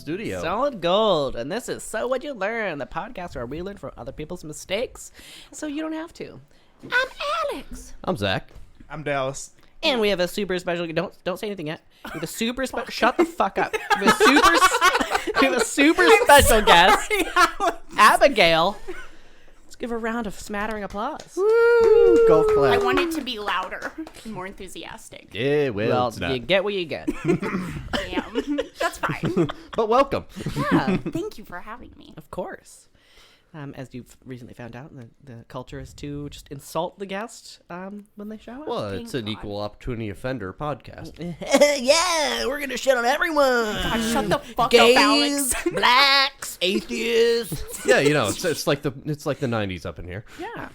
studio. Solid gold. And this is So What'd You Learn, the podcast where we learn from other people's mistakes so you don't have to. I'm Alex. I'm Zach. I'm Dallas. And we have a super special... Don't say anything yet. We have a super special... Shut the fuck up. We have a super special guest, Abigail. Let's give her a round of smattering applause. Woo! Golf clap. I want it to be louder and more enthusiastic. Yeah, well, it's not. You get what you get. Damn. That's fine. But welcome. Yeah, Thank you for having me. of course. As you've recently found out, the culture is to just insult the guest when they show up. Well, Thank it's an God. equal opportunity offender podcast. Yeah, we're gonna shit on everyone. God, shut the fuck Gays, up, Alex. blacks, atheists. Yeah, you know, it's like the 90s up in here. Yeah,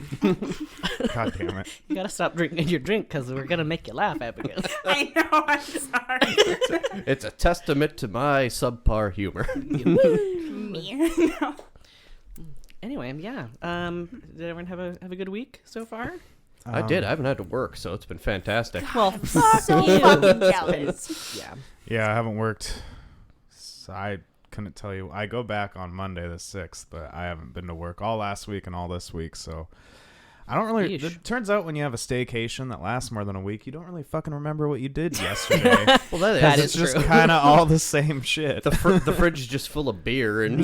God damn it. you gotta stop drinking your drink because we're gonna make you laugh, Abigail. I know, I'm sorry. It's a testament to my subpar humor. Me. No. Anyway, yeah. Did everyone have a good week so far? I did. I haven't had to work, so it's been fantastic. Well, So fucking jealous. yeah. Yeah, I haven't worked. So I couldn't tell you. I go back on Monday the 6th, but I haven't been to work all last week and all this week, so I don't really. Yeesh. It turns out when you have a staycation that lasts more than a week, you don't really fucking remember what you did yesterday. Well, That It's is just true. kind of all the same shit. the fridge is just full of beer, and,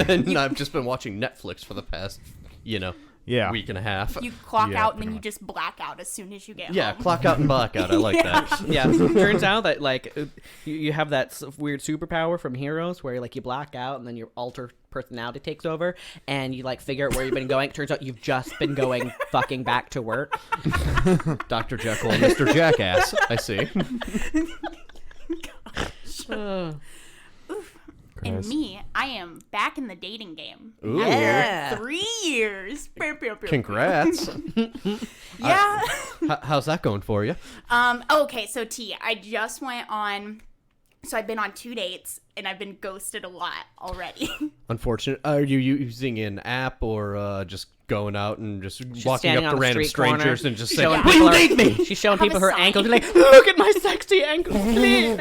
and I've just been watching Netflix for the past, Yeah. week and a half. You clock Yeah, out and then pretty you much. just black out as soon as you get Yeah, home. clock out and black out. I like that. Yeah, turns out that like you have that weird superpower from Heroes where like you black out and then your alter personality takes over and you like figure out where you've been going. It turns out you've just been going fucking back to work. Dr. Jekyll and Mr. Jackass. I see. And Chris. me, I am back in the dating game. Ooh. Yeah. 3 years. Congrats. Yeah. How's that going for you? Okay, so T, I just went on. So I've been on 2 dates and I've been ghosted a lot already. Unfortunate. Are you using an app or just going out and just walking standing up to on a random street corner, strangers and just saying, showing "Will people you her- date me?" She's showing Have people a her sign. ankles. She's like, look at my sexy ankles, please.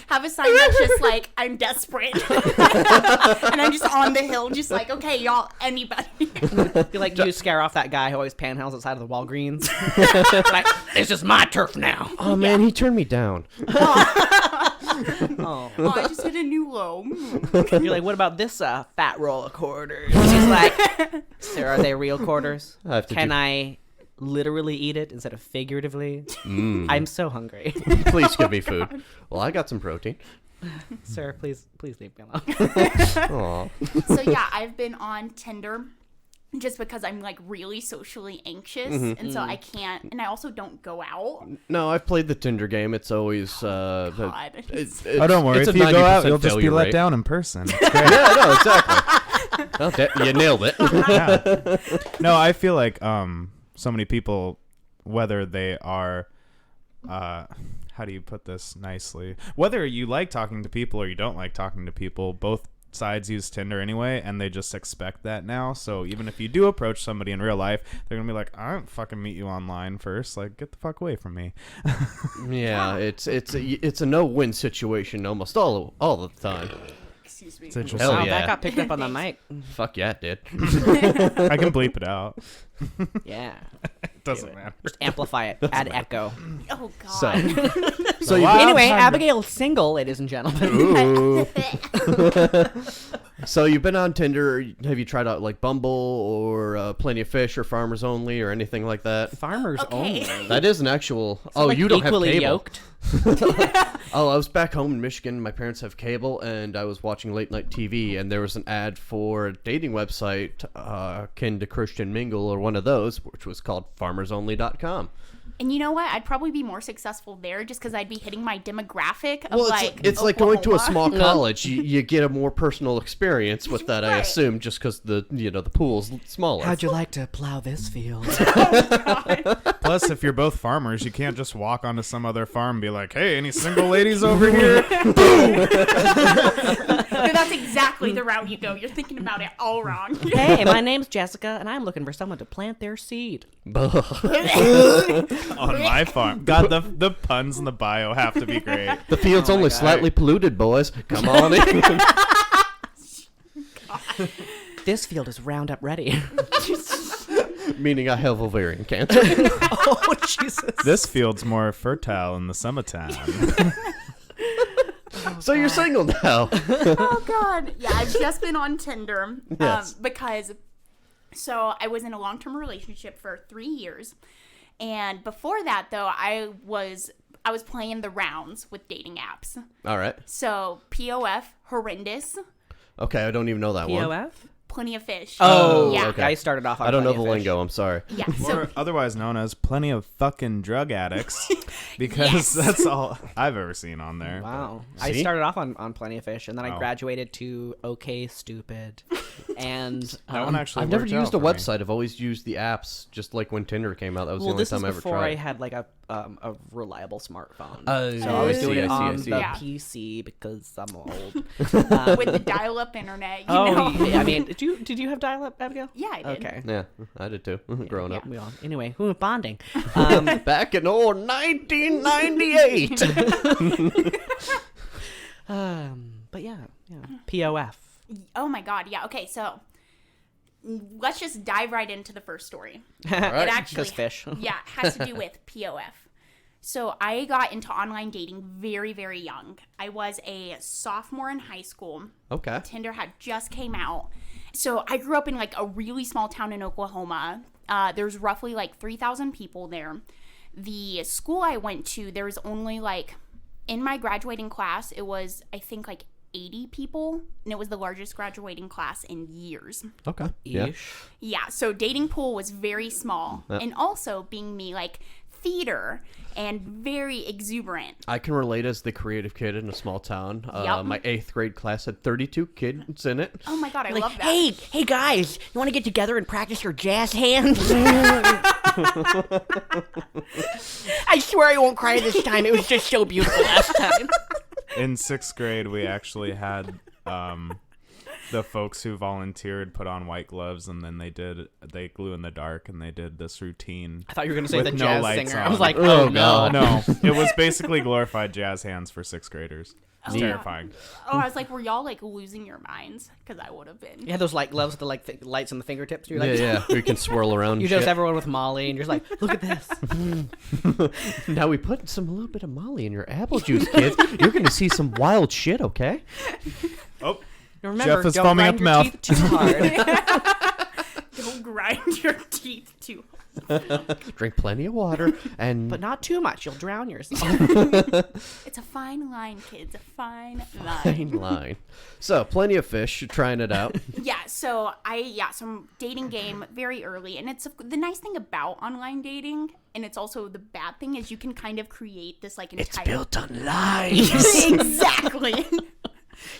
Have a sign that's just like, I'm desperate. And I'm just on the hill, just like, okay, y'all, anybody. You like you scare off that guy who always panhandles outside of the Walgreens. Like, it's just my turf now. Oh man, he turned me down. Oh. Oh, I just hit a new low. You're like, what about this fat roll of quarters? She's like, sir, are they real quarters? I have to Can do- I literally eat it instead of figuratively? I'm so hungry. Please give me food. Well, I got some protein. Sir, please leave me alone. Aw. So yeah, I've been on Tinder just because I'm like really socially anxious, and so I can't, and I also don't go out. No, I've played the Tinder game. It's always God. Oh, don't worry. it's If a you go out, 90% you'll just be failure let rate. down in person. It's great. Yeah, no, exactly. Well, you nailed it. Yeah. No, I feel like so many people, whether they are how do you put this nicely, whether you like talking to people or you don't like talking to people, both sides use Tinder anyway, and they just expect that now. So even if you do approach somebody in real life, they're gonna be like, I don't fucking meet you online first, like get the fuck away from me. Yeah, it's a no-win situation almost all the time. Excuse me. It's interesting. Hell Wow, yeah. that got picked up on the mic. Fuck yeah, it did. I can bleep it out. Yeah. It doesn't matter. Just amplify it. Add echo. Oh God. So you Wow. Anyway, time to- Abigail's single, ladies and gentlemen. Ooh. So you've been on Tinder. Have you tried out like Bumble or Plenty of Fish or Farmers Only or anything like that? Farmers Okay. only. That is an actual. Oh, Like you don't have equally cable. yoked. Oh, I was back home in Michigan. My parents have cable, and I was watching late night TV, and there was an ad for a dating website akin to Christian Mingle or one of those, which was called FarmersOnly.com. And you know what? I'd probably be more successful there just because I'd be hitting my demographic of Well, it's like going to a small Oklahoma. college. You get a more personal experience with that, I Right. assume, just because the pool's smaller. How'd you like to plow this field? Plus, if you're both farmers, you can't just walk onto some other farm and be like, hey, any single ladies over here? that's exactly the route you go. You're thinking about it all wrong. Hey, my name's Jessica, and I'm looking for someone to plant their seed. On my farm. God, the puns in the bio have to be great. The field's only slightly polluted, boys. Come on in. This field is Roundup ready. Meaning I have ovarian cancer. Oh, Jesus. This field's more fertile in the summertime. So you're single now. Oh God, yeah, I've just been on Tinder Yes. because so I was in a long-term relationship for 3 years, and before that though, I was playing the rounds with dating apps. All right. So POF, horrendous, Okay, I don't even know that one. POF? plenty of fish. Oh, yeah. okay. I started off on I don't know Plenty the of Fish. lingo. I'm sorry. Yeah. So Or otherwise known as plenty of fucking drug addicts. Because Yes. that's all I've ever seen on there. Wow. I See? started off on Plenty of Fish, and then I Oh. graduated to OK Stupid. And That one actually I've never worked used out a for me. website. I've always used the apps, just like when Tinder came out. That was the only this is time I ever before tried. I had like a reliable smartphone. Oh, So I was I doing see, it I see, I on see. the Yeah. PC because I'm old. with the dial-up internet, you Oh, know. yeah, I mean, did you have dial-up, Abigail? Yeah, I did. Okay. Yeah, I did too. Growing up. We all, anyway, who bonding? Back in old 1998. But yeah, POF. Oh my God, yeah. Okay, so let's just dive right into the first story. right. It actually, Because fish. yeah, has to do with POF. So I got into online dating very, very young. I was a sophomore in high school. Okay. Tinder had just came out. So I grew up in like a really small town in Oklahoma. There's roughly like 3,000 people there. The school I went to, there was only like, in my graduating class, it was, I think, like 80 people. And it was the largest graduating class in years. Okay. Yeah. Ish. Yeah, so dating pool was very small. And also being me, like theater and very exuberant. I can relate as the creative kid in a small town. Yep. My 8th grade class had 32 kids in it. Oh my God, I Like, love that. hey guys, you want to get together and practice your jazz hands? I swear I won't cry this time. It was just so beautiful last time. In 6th grade, we actually had the folks who volunteered put on white gloves, and then they glue in the dark, and they did this routine. I thought you were going to say With the no jazz lights singer. on. I was like, Oh, oh, no. No, it was basically glorified jazz hands for 6th graders. It's Oh, terrifying. Oh, I was like, were y'all like losing your minds? Because I would have been. You had those like gloves with the like lights on the fingertips. You're like, Yeah. We can swirl around. you shit. dose everyone with Molly, and you're just like, look at this. Now we put a little bit of Molly in your apple juice, kids. You're going to see some wild shit, okay? Oh, Remember, Jeff is don't foaming grind at the your mouth. teeth too hard. Don't grind your teeth too. Drink plenty of water and But not too much. You'll drown yourself. It's a fine line, kids. A fine line. fine line. So, plenty of fish. You're trying it out. Yeah, so some dating game very early, and it's the nice thing about online dating, and it's also the bad thing is you can kind of create this like entire. on lies. Exactly.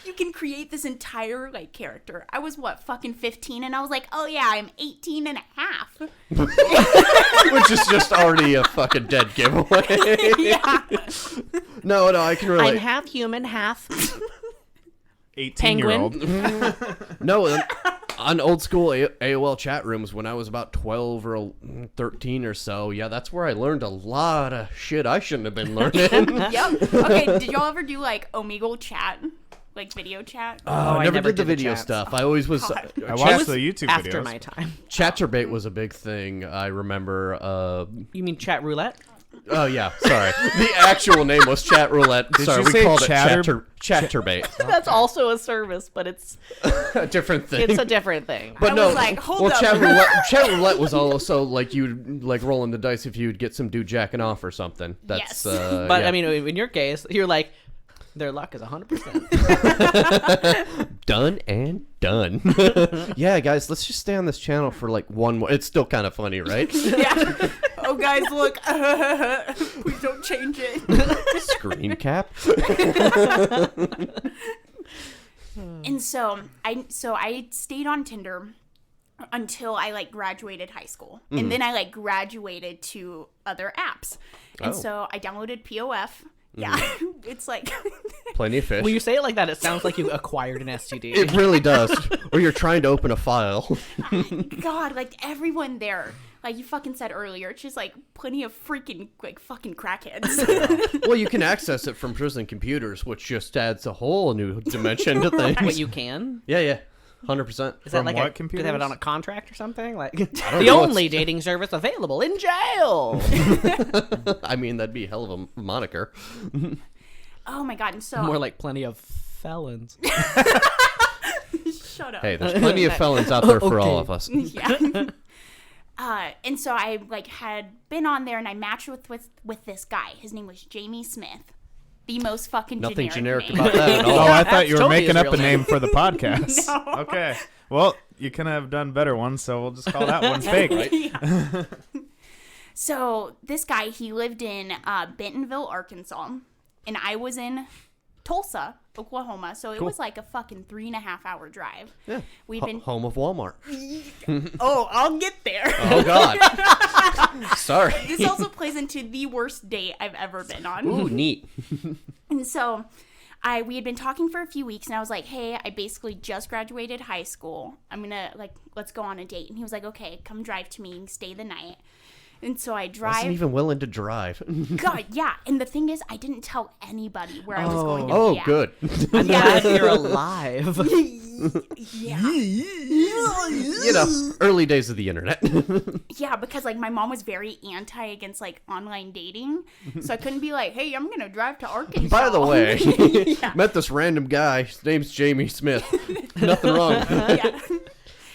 You can create this entire like character. I was fucking 15, and I was like, oh yeah, I'm 18 and a half. Which is just already a fucking dead giveaway. Yeah. No, I can relate. I'm half human, half 18-year-old. No, on old school AOL chat rooms when I was about 12 or 13 or so, yeah, that's where I learned a lot of shit I shouldn't have been learning. Yep. Okay, did y'all ever do like Omegle chat? Like video chat? I I never did the did the video chats. stuff. I always was. God. I watched the YouTube after videos. my time. Chatterbait was a big thing. I remember. You mean chat roulette? Oh yeah, sorry. The actual name was Chat Roulette. Sorry, you we say called chatter- it Chatterbait. That's also a service, but it's A different thing. a different thing. But I no, was like, hold well, up. Chat roulette was also like you'd like rolling the dice if you'd get some dude jacking off or something. That's Yes. But yeah. I mean, in your case, you're like, their luck is 100%. Done and done. Yeah, guys, let's just stay on this channel for like one more. It's still kind of funny, right? Yeah. Oh, guys, look. Please don't change it. Screen cap. And so I stayed on Tinder until I like graduated high school. And then I like graduated to other apps. And Oh. so I downloaded POF Yeah, it's like, Plenty of fish. When you say it like that, it sounds like you acquired an STD. It really does. Or you're trying to open a file. God, like everyone there, like you fucking said earlier, it's just like plenty of freaking like fucking crackheads. Well, you can access it from prison computers, which just adds a whole new dimension to things. What, you can? Yeah, 100%. Is that From like what do they have it computers? on a contract or something? Like don't the know. only dating service available in jail. I mean, that'd be a hell of a moniker. Oh my God, and so More like plenty of felons. shut up. Hey, there's plenty of felons out there for all Okay. of us. Yeah. And so I like had been on there and I matched with this guy. His name was Jamie Smith. The most fucking Nothing generic name. about that at Oh, all. I thought you were totally making his up a real name name. for the podcast. No. Okay. Well, you couldn't have done better ones, so we'll just call that one fake. Yeah. So this guy, he lived in Bentonville, Arkansas, and I was in Tulsa, Oklahoma. So it Cool. was like a fucking 3.5 hour drive. Yeah. We'd been. Home of Walmart. Oh, I'll get there. Oh, God. Sorry. This also plays into the worst date I've ever been on. Ooh, neat. And so we had been talking for a few weeks and I was like, hey, I basically just graduated high school. I'm gonna let's go on a date. And he was like, okay, come drive to me and stay the night. And so I drive. Wasn't even willing to drive. God, yeah. And the thing is, I didn't tell anybody where I was going to Oh, be at. good. I'm glad you're alive. Yeah. You know, early days of the internet. Yeah, because like my mom was very anti against like online dating. So I couldn't be like, hey, I'm gonna drive to Arkansas. By the way, Yeah. met this random guy. His name's Jamie Smith. Nothing wrong. Yeah.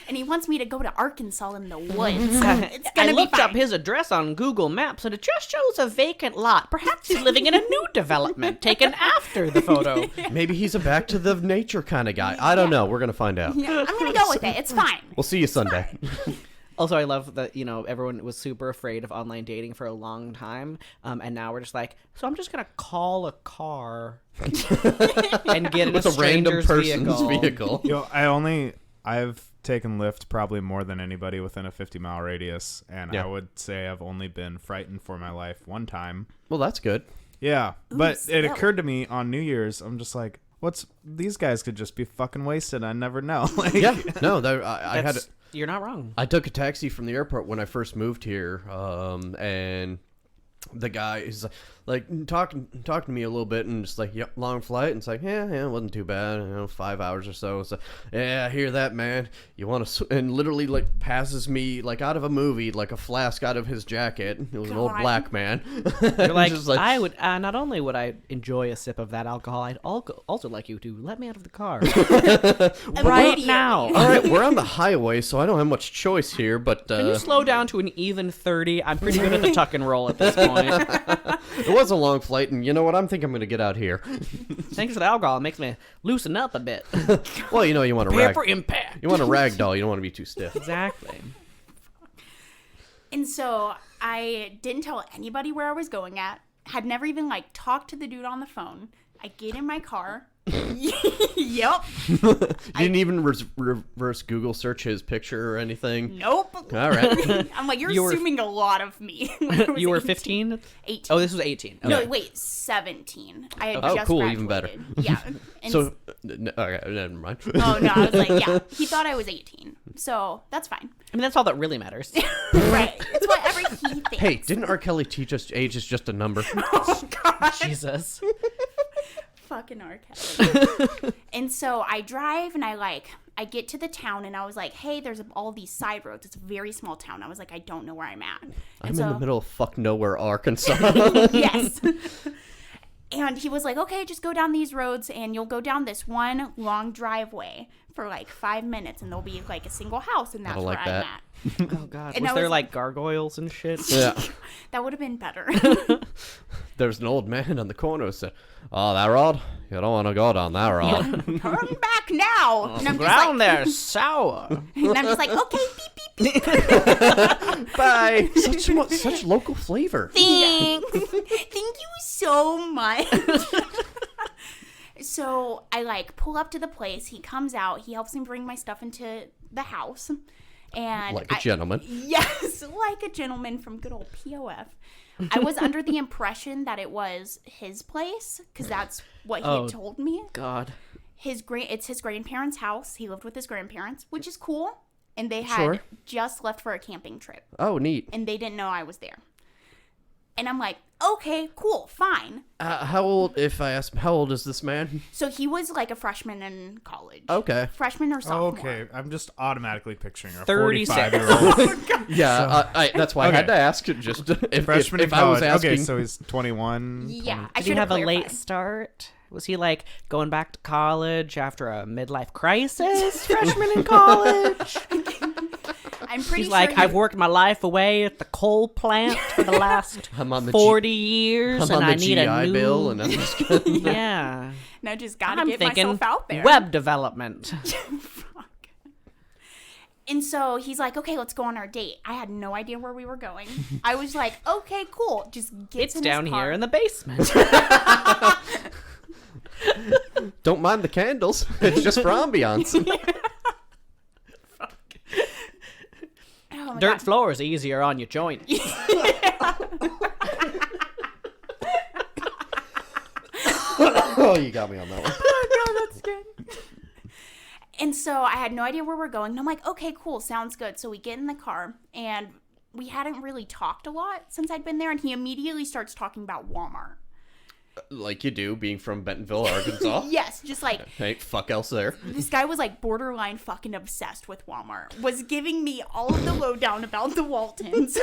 And he wants me to go to Arkansas in the woods. It's I gonna be looked up fine. his address on Google Maps and it just shows a vacant lot. Perhaps he's living in a new development taken after the photo. Maybe he's a back to the nature kind of guy. I don't know. We're gonna find out. Yeah, I'm gonna go with it. It's fine. We'll see you Sunday. Also, I love that, everyone was super afraid of online dating for a long time. And now we're just like, so I'm just going to call a car and get in With a a random stranger's person's vehicle. Yo, I've taken Lyft probably more than anybody within a 50-mile radius, and Yeah. I would say I've only been frightened for my life one time. Well, that's good. Yeah, but it still. occurred to me on New Year's, I'm just like, these guys could just be fucking wasted. I never know. Like, Yeah. No, I had. That's- You're not wrong. I took a taxi from the airport when I first moved here, and the guy is like talking to me a little bit, and just like, yep, long flight, and it's like, yeah, it wasn't too bad, 5 hours or so. So yeah, I hear that, man. You want to? And literally like passes me like out of a movie, like a flask out of his jacket. It was an old God. black man. You're like, Just like, I would, not only would I enjoy a sip of that alcohol, I'd also like you to let me out of the car. right Immediately. now. all right, we're on the highway, so I don't have much choice here, but Can you slow down to an even 30? I'm pretty good at the tuck and roll at this point. it was a long flight, and you know what? I think I'm going to get out here. Thanks for the alcohol. It makes me loosen up a bit. Well, you know, you want to Prepare rag. for impact. You want a rag doll. You don't want to be too stiff. Exactly. And so I didn't tell anybody where I was going at. Had never even like talked to the dude on the phone. I get in my car. Yep. You didn't even reverse Google search his picture or anything. Nope. All right. I'm like, you're You were- assuming a lot of me. when I was You were 18. 15? 18. Oh, this was 18. Okay. No, wait, 17. I had Oh, just cool, even better. graduated. Yeah. And So, okay, never mind. oh no, I was like, yeah. He thought I was 18, so that's fine. I mean, that's all that really matters. Right. It's whatever he thinks. Hey, didn't R. Kelly teach us age is just a number? Oh God. Jesus. Fucking R. Kelly. And so I drive and I get to the town and I was like, hey, there's all these side roads. It's a very small town. I was like, I don't know where I'm at. And I'm so, in the middle of fuck nowhere, Arkansas. Yes. And he was like, okay, just go down these roads and you'll go down this one long driveway for like 5 minutes and there'll be like a single house and that's don't where like I'm that. at. Oh, God. And Was I there, was- like, gargoyles and shit? Yeah. That would have been better. There's an old man on the corner who said, oh, that road? You don't want to go down that road. Turn back now. And I'm just Ground like, there, sour. and I'm just like, okay, beep, beep, beep. Bye. Such local flavor. Thank you so much. So I like pull up to the place. He comes out. He helps me bring my stuff into the house. And Like a gentleman. Yes, like a gentleman from good old POF. I was under the impression that it was his place because that's what he had told me. God. It's his grandparents' house. He lived with his grandparents, which is cool. And they had just left for a camping trip. Oh, neat. And they didn't know I was there. And I'm like, okay, cool, fine. How old, if I ask, how old is this man? So he was like a freshman in college. Okay. Freshman or sophomore. Okay, I'm just automatically picturing a 36. 45-year-old. Yeah, that's why I had Okay. to ask. Just if Freshman if in I was college. asking. Okay, so he's 21. Yeah, I Did he should have a clarified. late start? Was he like going back to college after a midlife crisis? Freshman in college? I'm pretty He's sure like, I've worked my life away at the coal plant for the last I'm on the 40 years, I'm and on I the need GI a new. Bill, and I'm just gonna, Yeah, now just gotta I'm get thinking myself out there. web development. Fuck. And so he's like, okay, let's go on our date. I had no idea where we were going. I was like, okay, cool. Just gets It's in down his car. here in the basement. don't mind the candles. It's just for ambiance. Oh my Dirt God. floor is easier on your joint. Oh, you got me on that one. Oh God, that's good. And so I had no idea where we're going. And I'm like, okay, cool, sounds good. So we get in the car, and we hadn't really talked a lot since I'd been there. And he immediately starts talking about Walmart. Like you do, being from Bentonville, Arkansas. Yes, just like Ain't fuck else there. this guy was like borderline fucking obsessed with Walmart. Was giving me all of the lowdown about the Waltons.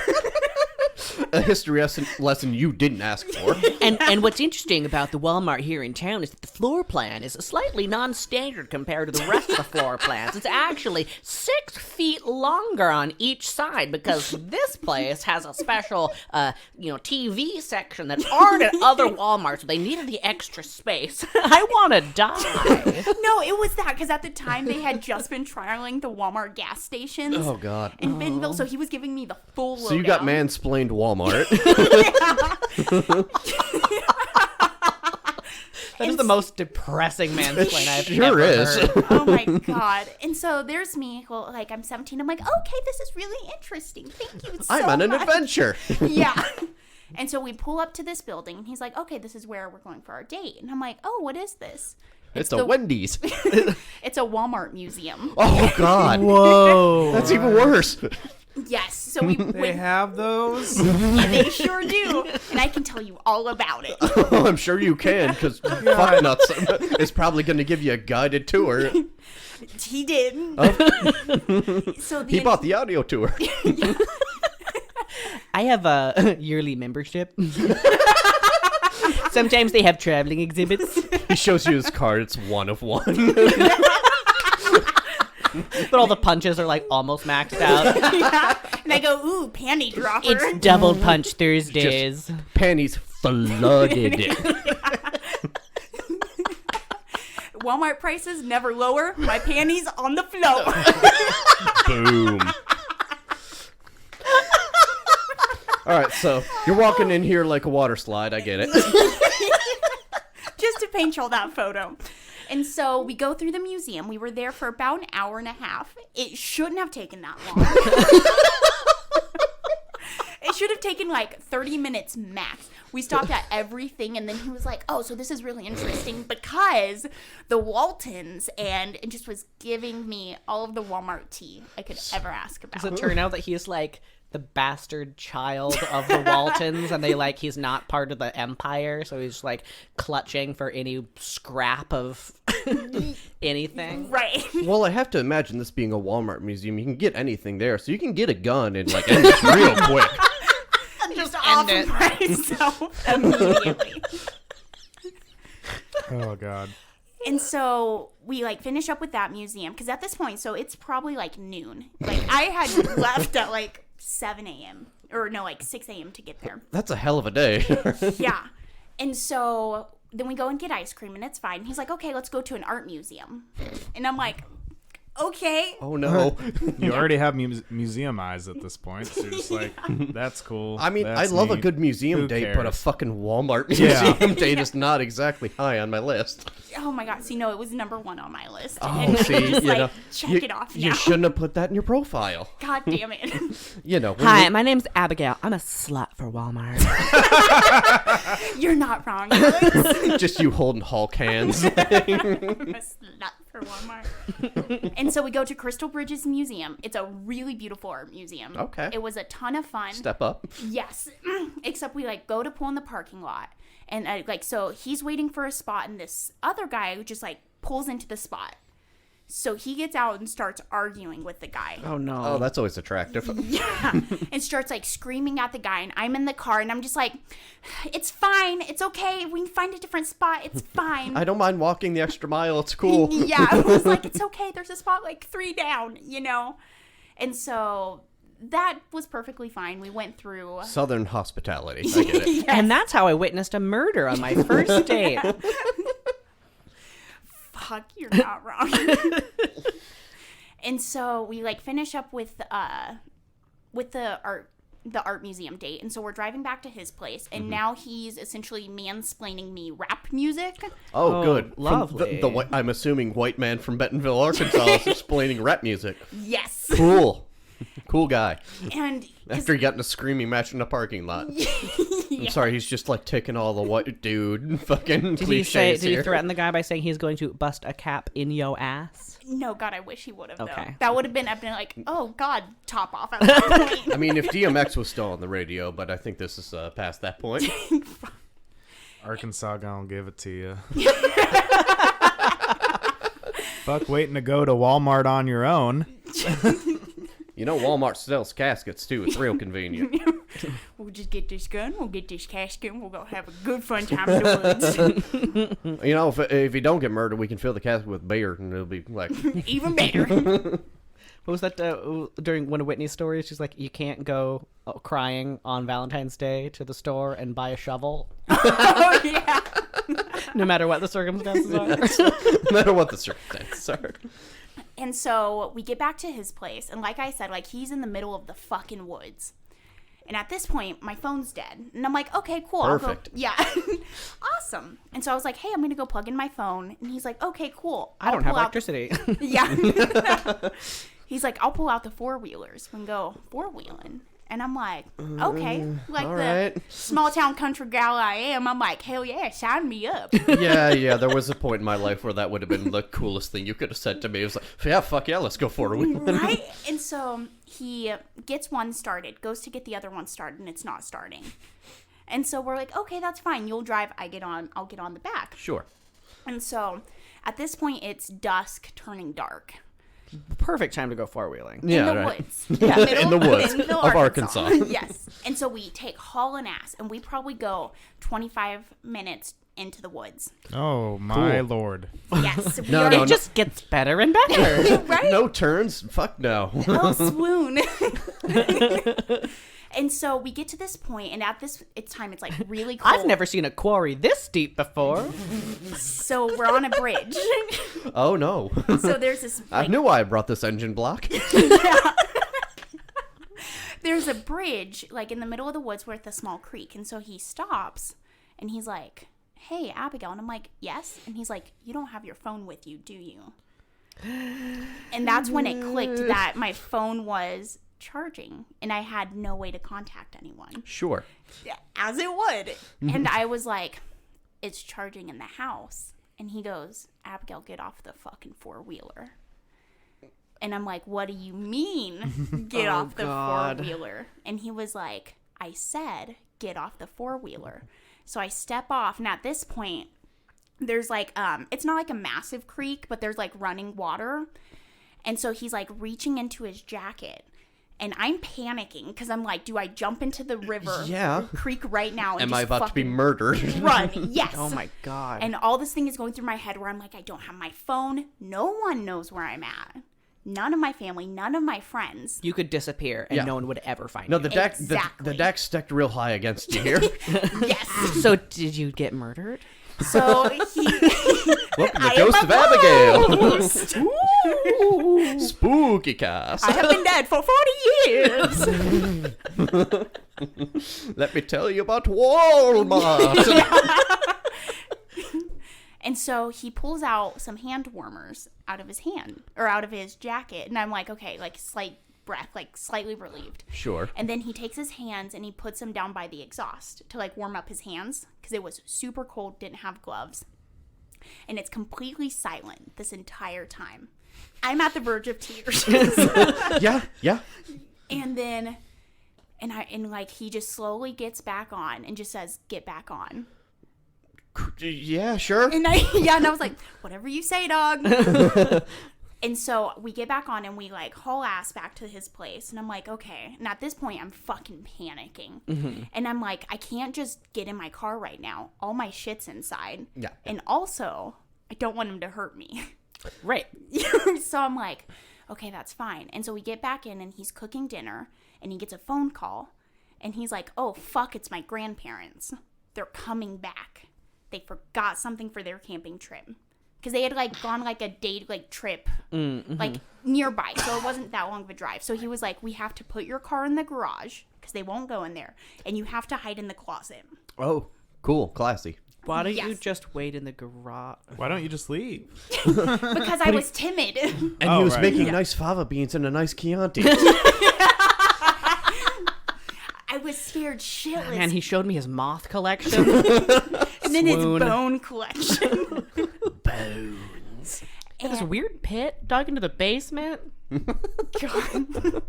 A history lesson you didn't ask for. And what's interesting about the Walmart here in town is that the floor plan is slightly non-standard compared to the rest of the floor plans. It's actually 6 feet longer on each side because this place has a special, TV section that aren't at other Walmarts. So they needed the extra space. I want to die. No, it was that because at the time they had just been trialing the Walmart gas stations Oh God. in Bentonville, so he was giving me the full lowdown. So you got mansplained Walmart. That is the most depressing mansplain I've sure ever is. heard. Oh my God. And so there's me, well, like I'm 17. I'm like, okay, this is really interesting. Thank you so I'm on an much. adventure. Yeah. And so we pull up to this building, and he's like, okay, this is where we're going for our date. And I'm like, oh, what is this? It's a Wendy's. It's a Walmart museum. Oh God. Whoa. That's even worse. Yes. So we They went, have those? they sure do. And I can tell you all about it. Oh, I'm sure you can, because Fuck Nuts is probably going to give you a guided tour. He did. So He bought the audio tour. I have a yearly membership. Sometimes they have traveling exhibits, He shows you his card. It's one of one. but all the punches are like almost maxed out. Yeah. And I go, ooh, panty dropper. It's double punch Thursdays. Panties flooded. Walmart prices never lower. My panties on the floor. Boom. All right, so you're walking in here like a water slide. I get it. Just to paint y'all that photo. And so we go through the museum. We were there for about an hour and a half. It shouldn't have taken that long. It should have taken like 30 minutes max. We stopped at everything, and then he was like, oh, so this is really interesting because the Waltons, and it just was giving me all of the Walmart tea I could ever ask about. Does it turn out that he's like the bastard child of the Waltons, and he's not part of the empire, so he's like clutching for any scrap of anything? Right. Well, I have to imagine this being a Walmart museum. You can get anything there, so you can get a gun and like end this real quick. Just end off it. myself immediately. Oh, God. And so we like finish up with that museum because at this point, so it's probably like noon. Like I had left at like 7 a.m. or no, like 6 a.m. to get there. That's a hell of a day. Yeah. And so then we go and get ice cream and it's fine. He's like, okay, let's go to an art museum. And I'm like, Okay. Oh no. You already have museum eyes at this point, so you're just like, that's cool. I mean, that's I love a neat. good museum Who date, but a cares? fucking Walmart Yeah. museum date is not exactly high on my list. Oh my god. See, no, it was number 1 on my list. Oh, and see, I'm just you like, know, check you, it off you now. shouldn't have put that in your profile. God damn it. You know. when Hi, you- my name's Abigail. I'm a slut for Walmart. You're not wrong. Alex. just you holding Hulk hands. A slut for Walmart. And so we go to Crystal Bridges Museum. It's a really beautiful art museum. Okay. It was a ton of fun. Step up. Yes. Except we like go to pull in the parking lot. And so he's waiting for a spot and this other guy who just like pulls into the spot. So he gets out and starts arguing with the guy. Oh no. Oh, that's always attractive. Yeah. And starts like screaming at the guy. And I'm in the car and I'm just like, it's fine. It's okay. We can find a different spot. It's fine. I don't mind walking the extra mile. It's cool. Yeah. I was like, it's okay. There's a spot like 3 down, you know? And so that was perfectly fine. We went through. Southern hospitality. I get it. Yes. And that's how I witnessed a murder on my first date. Fuck, you're not wrong. And so we like finish up with the art museum date, and so we're driving back to his place, and now he's essentially mansplaining me rap music. Oh, Oh, good. From lovely. the I'm assuming white man from Bentonville, Arkansas, is explaining rap music. Yes. Cool. Cool guy. And After he got in a screaming match in a parking lot. I'm sorry, he's just like taking all the white dude fucking Did cliches he here. threaten the guy by saying he's going to bust a cap in yo ass? no, God, I wish he would have. Okay. Though. That would have been. I've been like, oh God, top off at that point. I mean, if DMX was still on the radio, but I think this is past that point. Arkansas gonna give it to you. Fuck waiting to go to Walmart on your own. You know, Walmart sells caskets too. It's real convenient. We'll just get this gun. We'll get this casket. And we'll go have a good fun time in the woods. You know, if you don't get murdered, we can fill the casket with beer, and it'll be like, Even better. What was that during one of Whitney's stories? She's like, you can't go crying on Valentine's Day to the store and buy a shovel, Oh yeah. no matter what the circumstances are. no matter what the circumstances are. And so we get back to his place, and like I said, like he's in the middle of the fucking woods. And at this point, my phone's dead. And I'm like, okay, cool. Perfect. I'll go. Yeah. Awesome. And so I was like, hey, I'm going to go plug in my phone. And he's like, okay, cool. I don't have pull out- electricity. Yeah. He's like, I'll pull out the 4-wheelers and go 4-wheeling. And I'm like, okay. Like all the right. small town country gal I am, I'm like, hell yeah, sign me up. Yeah, there was a point in my life where that would have been the coolest thing you could have said to me. It was like, yeah, fuck yeah, let's go for a week. Right? And so he gets one started, goes to get the other one started, and it's not starting. And so we're like, okay, that's fine. You'll drive. I'll get on the back. Sure. And so at this point, it's dusk turning dark. Perfect time to go four-wheeling. Yeah, in the right. woods. Yeah, in the woods Bentonville, of Arkansas. Yes. And so we take hauling ass, and we probably go 25 minutes into the woods. Oh my Cool. lord. Yes. We No, are- no, It just gets better and better. Right? No turns? Fuck no. Oh, swoon. And so we get to this point, and at this time, it's like really cold. I've never seen a quarry this deep before. So we're on a bridge. Oh no. So there's this. I Like, knew why I brought this engine block. there's a bridge like in the middle of the woods with a small creek, and so he stops, and he's like, "Hey, Abigail," and I'm like, "Yes," and he's like, "You don't have your phone with you, do you?" And that's when it clicked that my phone was charging, and I had no way to contact anyone, Sure. as it would. And I was like, "It's charging in the house," and he goes, "Abigail, get off the fucking 4-wheeler." And I'm like, what do you mean, get Oh, off the God. 4-wheeler? And he was like, I said, get off the 4-wheeler. So I step off, and at this point, there's like, it's not like a massive creek, but there's like running water. And so he's like reaching into his jacket. And I'm panicking because I'm like, do I jump into the river Yeah. creek right now? And Am just I about to be fucking murdered? run? Yes. Oh my god. And all this thing is going through my head where I'm like, I don't have my phone. No one knows where I'm at. None of my family, none of my friends. You could disappear and Yeah. no one would ever find No, you. the deck Exactly. the deck's stacked real high against you here. Yes. So did you get murdered? So he. Welcome to I Ghost am of a Abigail. ghost. Ooh. Spooky cast. I have been dead for 40 years. Let me tell you about Walmart. And so he pulls out some hand warmers out of his hand or out of his jacket. And I'm like, okay, like slight breath, like slightly relieved. Sure. And then he takes his hands and he puts them down by the exhaust to like warm up his hands because it was super cold, didn't have gloves. And it's completely silent this entire time. I'm at the verge of tears. Yeah. And then, and like he just slowly gets back on and just says, "Get back on." Yeah, sure. And I was like, "Whatever you say, dog." And so we get back on and we like haul ass back to his place. And I'm like, okay. And at this point, I'm fucking panicking. Mm-hmm. And I'm like, I can't just get in my car right now. All my shit's inside. Yeah. And also, I don't want him to hurt me. Right. So I'm like, okay, that's fine. And so we get back in and he's cooking dinner and he gets a phone call. And he's like, oh, fuck, it's my grandparents. They're coming back. They forgot something for their camping trip. Because they had, like, gone, like, a date, like, trip, like, nearby. So it wasn't that long of a drive. So he was like, we have to put your car in the garage because they won't go in there. And you have to hide in the closet. Oh, cool. Classy. Why don't you Yes. just wait in the garage? Why don't you just leave? Because I was timid. And Oh, he was right, making yeah. nice fava beans and a nice Chianti. I was scared shitless. Man, he showed me his moth collection. And then his Swoon. bone collection. Bones. This weird pit dug into the basement. God.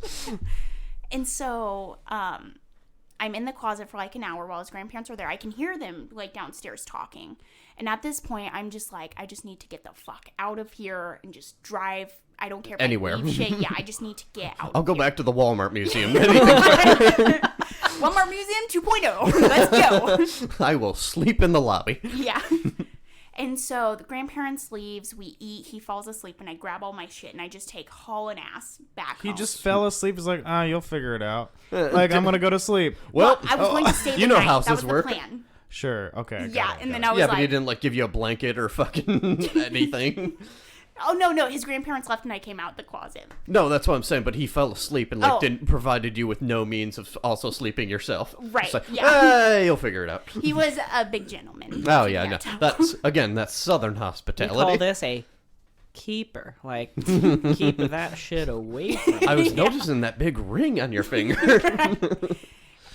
And so, I'm in the closet for like an hour while his grandparents are there. I can hear them like downstairs talking. And at this point, I'm just like, I just need to get the fuck out of here and just drive. I don't care if Anywhere. I leave shit. Yeah, I just need to get out. I'll go back to the Walmart museum. Walmart Museum 2.0. Let's go. I will sleep in the lobby. Yeah. And so the grandparents leaves, we eat, he falls asleep, and I grab all my shit and I just take hauling ass back He home. just fell asleep. He's like, you'll figure it out. Like, I'm going to go to sleep. Well, I was going to stay the you know night. how That was houses the work. plan. Sure. Okay. Yeah, and then I was Yeah, like, but he didn't like give you a blanket or fucking anything. oh, no, his grandparents left and I came out the closet. No, that's what I'm saying. But he fell asleep and like Oh. didn't provided you with no means of also sleeping yourself. Right, It's like, yeah. You'll figure it out. He was a big gentleman. Oh yeah, no. Yeah. That's Southern We hospitality. call this a keeper. Like, keep that shit away from I was noticing that big ring on your finger.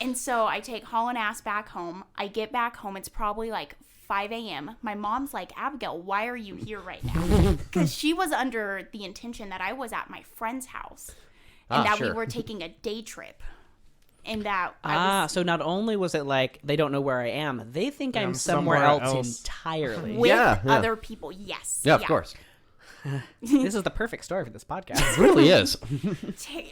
And so I take hauling ass back home. I get back home. It's probably like 5 a.m. My mom's like, Abigail, why are you here right now? Because she was under the intention that I was at my friend's house and that sure. we were taking a day trip. And that I was so not only was it like they don't know where I am, they think I'm I'm somewhere somewhere else else. entirely. with Yeah. other people. Yes. Yeah, of course. This is the perfect story for this podcast. It really is.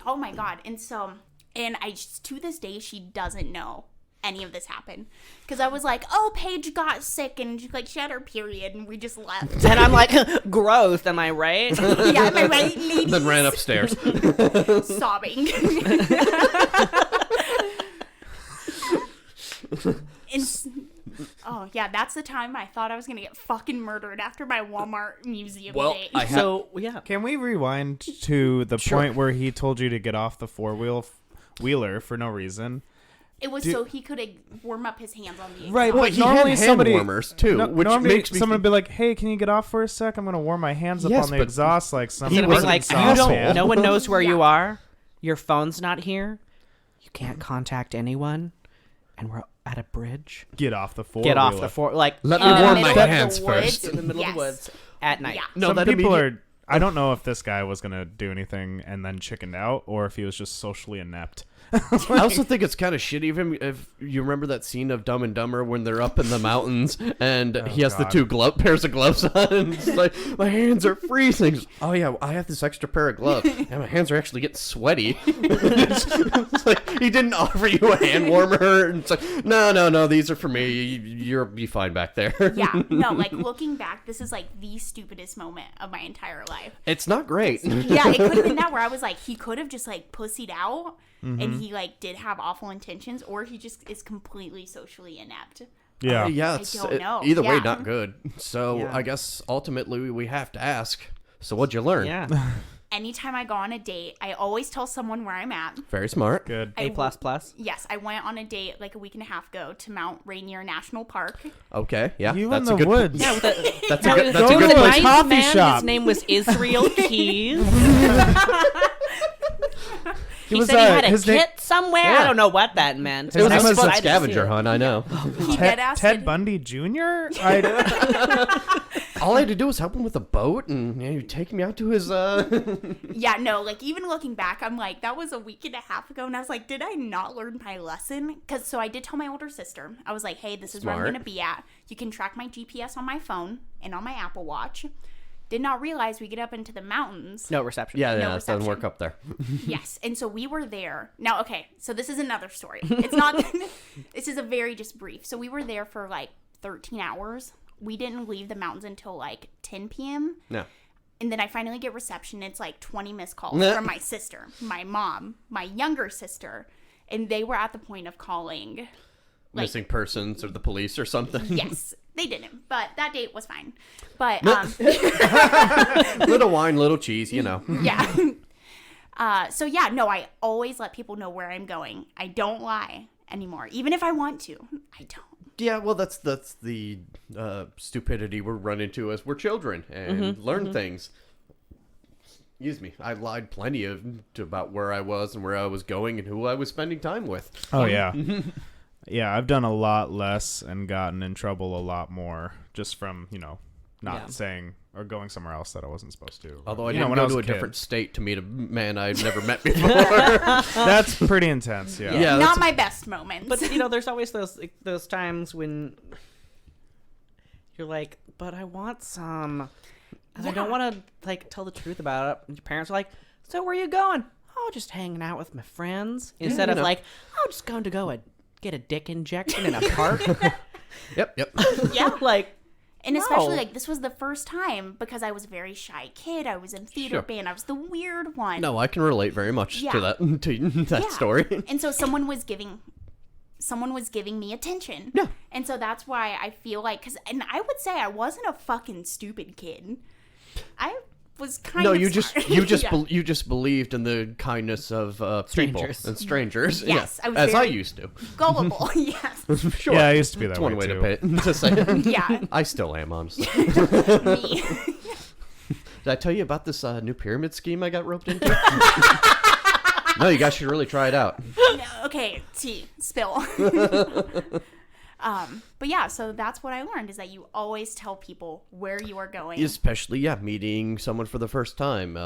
Oh my God. And so, and I just, to this day, she doesn't know any of this happened. Because I was like, oh, Paige got sick and like she had her period and we just left. And I'm like, growth, am I right? Yeah, am I right, ladies? Then ran upstairs. Sobbing. Oh, yeah, that's the time I thought I was going to get fucking murdered after my Walmart museum Well, day. So, yeah. Can we rewind to the point where he told you to get off the four-wheeler for no reason? It was so he could warm up his hands on the exhaust. Right, But but he normally had hand somebody warmers too, which normally makes me someone think- would be like, "Hey, can you get off for a sec? I'm gonna warm my hands up Yes, on the but exhaust." Like something. Instead of being like, you don't, no one knows where you Yeah. are. Your phone's not here. You can't contact anyone. And we're at a bridge. Get off the four. Get off the like Let in me the warm middle my of the hands woods, first. in the middle of Yes. the woods at night. Yeah. No, Some that people immediate- are. I don't know if this guy was gonna do anything and then chickened out, or if he was just socially inept. I also think it's kind of shitty of him. If you remember that scene of Dumb and Dumber when they're up in the mountains and he has God. the two pairs of gloves on, and it's like, my hands are freezing. Oh yeah, I have this extra pair of gloves, and my hands are actually getting sweaty. It's like he didn't offer you a hand warmer, and it's like, no, these are for me. You'll be fine back there. Yeah, no, like looking back, this is like the stupidest moment of my entire life. It's not great. Yeah, it could have been that where I was like, he could have just like pussied out and he like did have awful intentions, or he just is completely socially inept. Yeah. Yeah, I don't know. either way, Yeah. not good. So Yeah. I guess ultimately we have to ask. So what'd you learn? Yeah. Anytime I go on a date, I always tell someone where I'm at. Very smart. Good. A plus plus. Yes, I went on a date like a week and a half ago to Mount Rainier National Park. Okay. Yeah. You that's in a the good. woods. Yeah, with a, That's no, a good. That's go a good to a place. nice coffee man. shop. His name was Israel Keys. He was, said he had a his kit name- somewhere. Yeah. I don't know what that meant. It was but I a excited to see scavenger it. hunt. I know. He dead ass Ted did- Bundy Jr. All I had to do was help him with a boat, and he'd take me out to his. Yeah, no, like even looking back, I'm like, that was a week and a half ago, and I was like, did I not learn my lesson? Because so I did tell my older sister, I was like, hey, this is where I'm Smart. gonna be at. You can track my GPS on my phone and on my Apple Watch. Did not realize we get up into the mountains. No reception. Yeah, No yeah, it doesn't reception. work up there. Yes, and so we were there. Now, okay, so this is another story. It's not. This is a very just brief. So we were there for like 13 hours. We didn't leave the mountains until like 10 p.m. No. And then I finally get reception. It's like 20 missed calls Nah. from my sister, my mom, my younger sister, and they were at the point of calling. Like, Missing persons or the police or something. yes, they didn't, but that date was fine. But Little wine, little cheese, you know. yeah. So yeah, no, I always let people know where I'm going. I don't lie anymore, even if I want to. I don't. Yeah, well, that's the stupidity we're running into as we're children and learn things. Excuse me, I lied plenty about where I was and where I was going and who I was spending time with. Oh yeah. Yeah, I've done a lot less and gotten in trouble a lot more just from, not Yeah. saying or going somewhere else that I wasn't supposed to. Although I You didn't when I go was to a kid. different state to meet a man I'd never met before. That's pretty intense, yeah. Yeah, Not that's my best moments. But there's always those times when you're like, but I want some, and I don't want to like tell the truth about it. And your parents are like, so where are you going? Oh, just hanging out with my friends. Instead of like, oh, just going to go get a dick injection in a park. Yep. yeah. Like, And especially, No. like, this was the first time because I was a very shy kid. I was in theater Sure. band. I was the weird one. No, I can relate very much Yeah. to that Yeah. story. And so someone was giving me attention. Yeah. And so that's why I feel like, and I would say I wasn't a fucking stupid kid. I was kind No, of you smart. just Yeah. you just believed in the kindness of Strangers. people and strangers. Yes, yeah, I was as I very- used to. Gullible. Yes. Sure. Yeah, I used to be that That's way one way too. to pay it, to say it. Yeah. I still am, honestly. Me. Did I tell you about this new pyramid scheme I got roped into? No, you guys should really try it out. No, okay, tea, spill. But yeah, so that's what I learned is that you always tell people where you are going. Especially, yeah, meeting someone for the first time.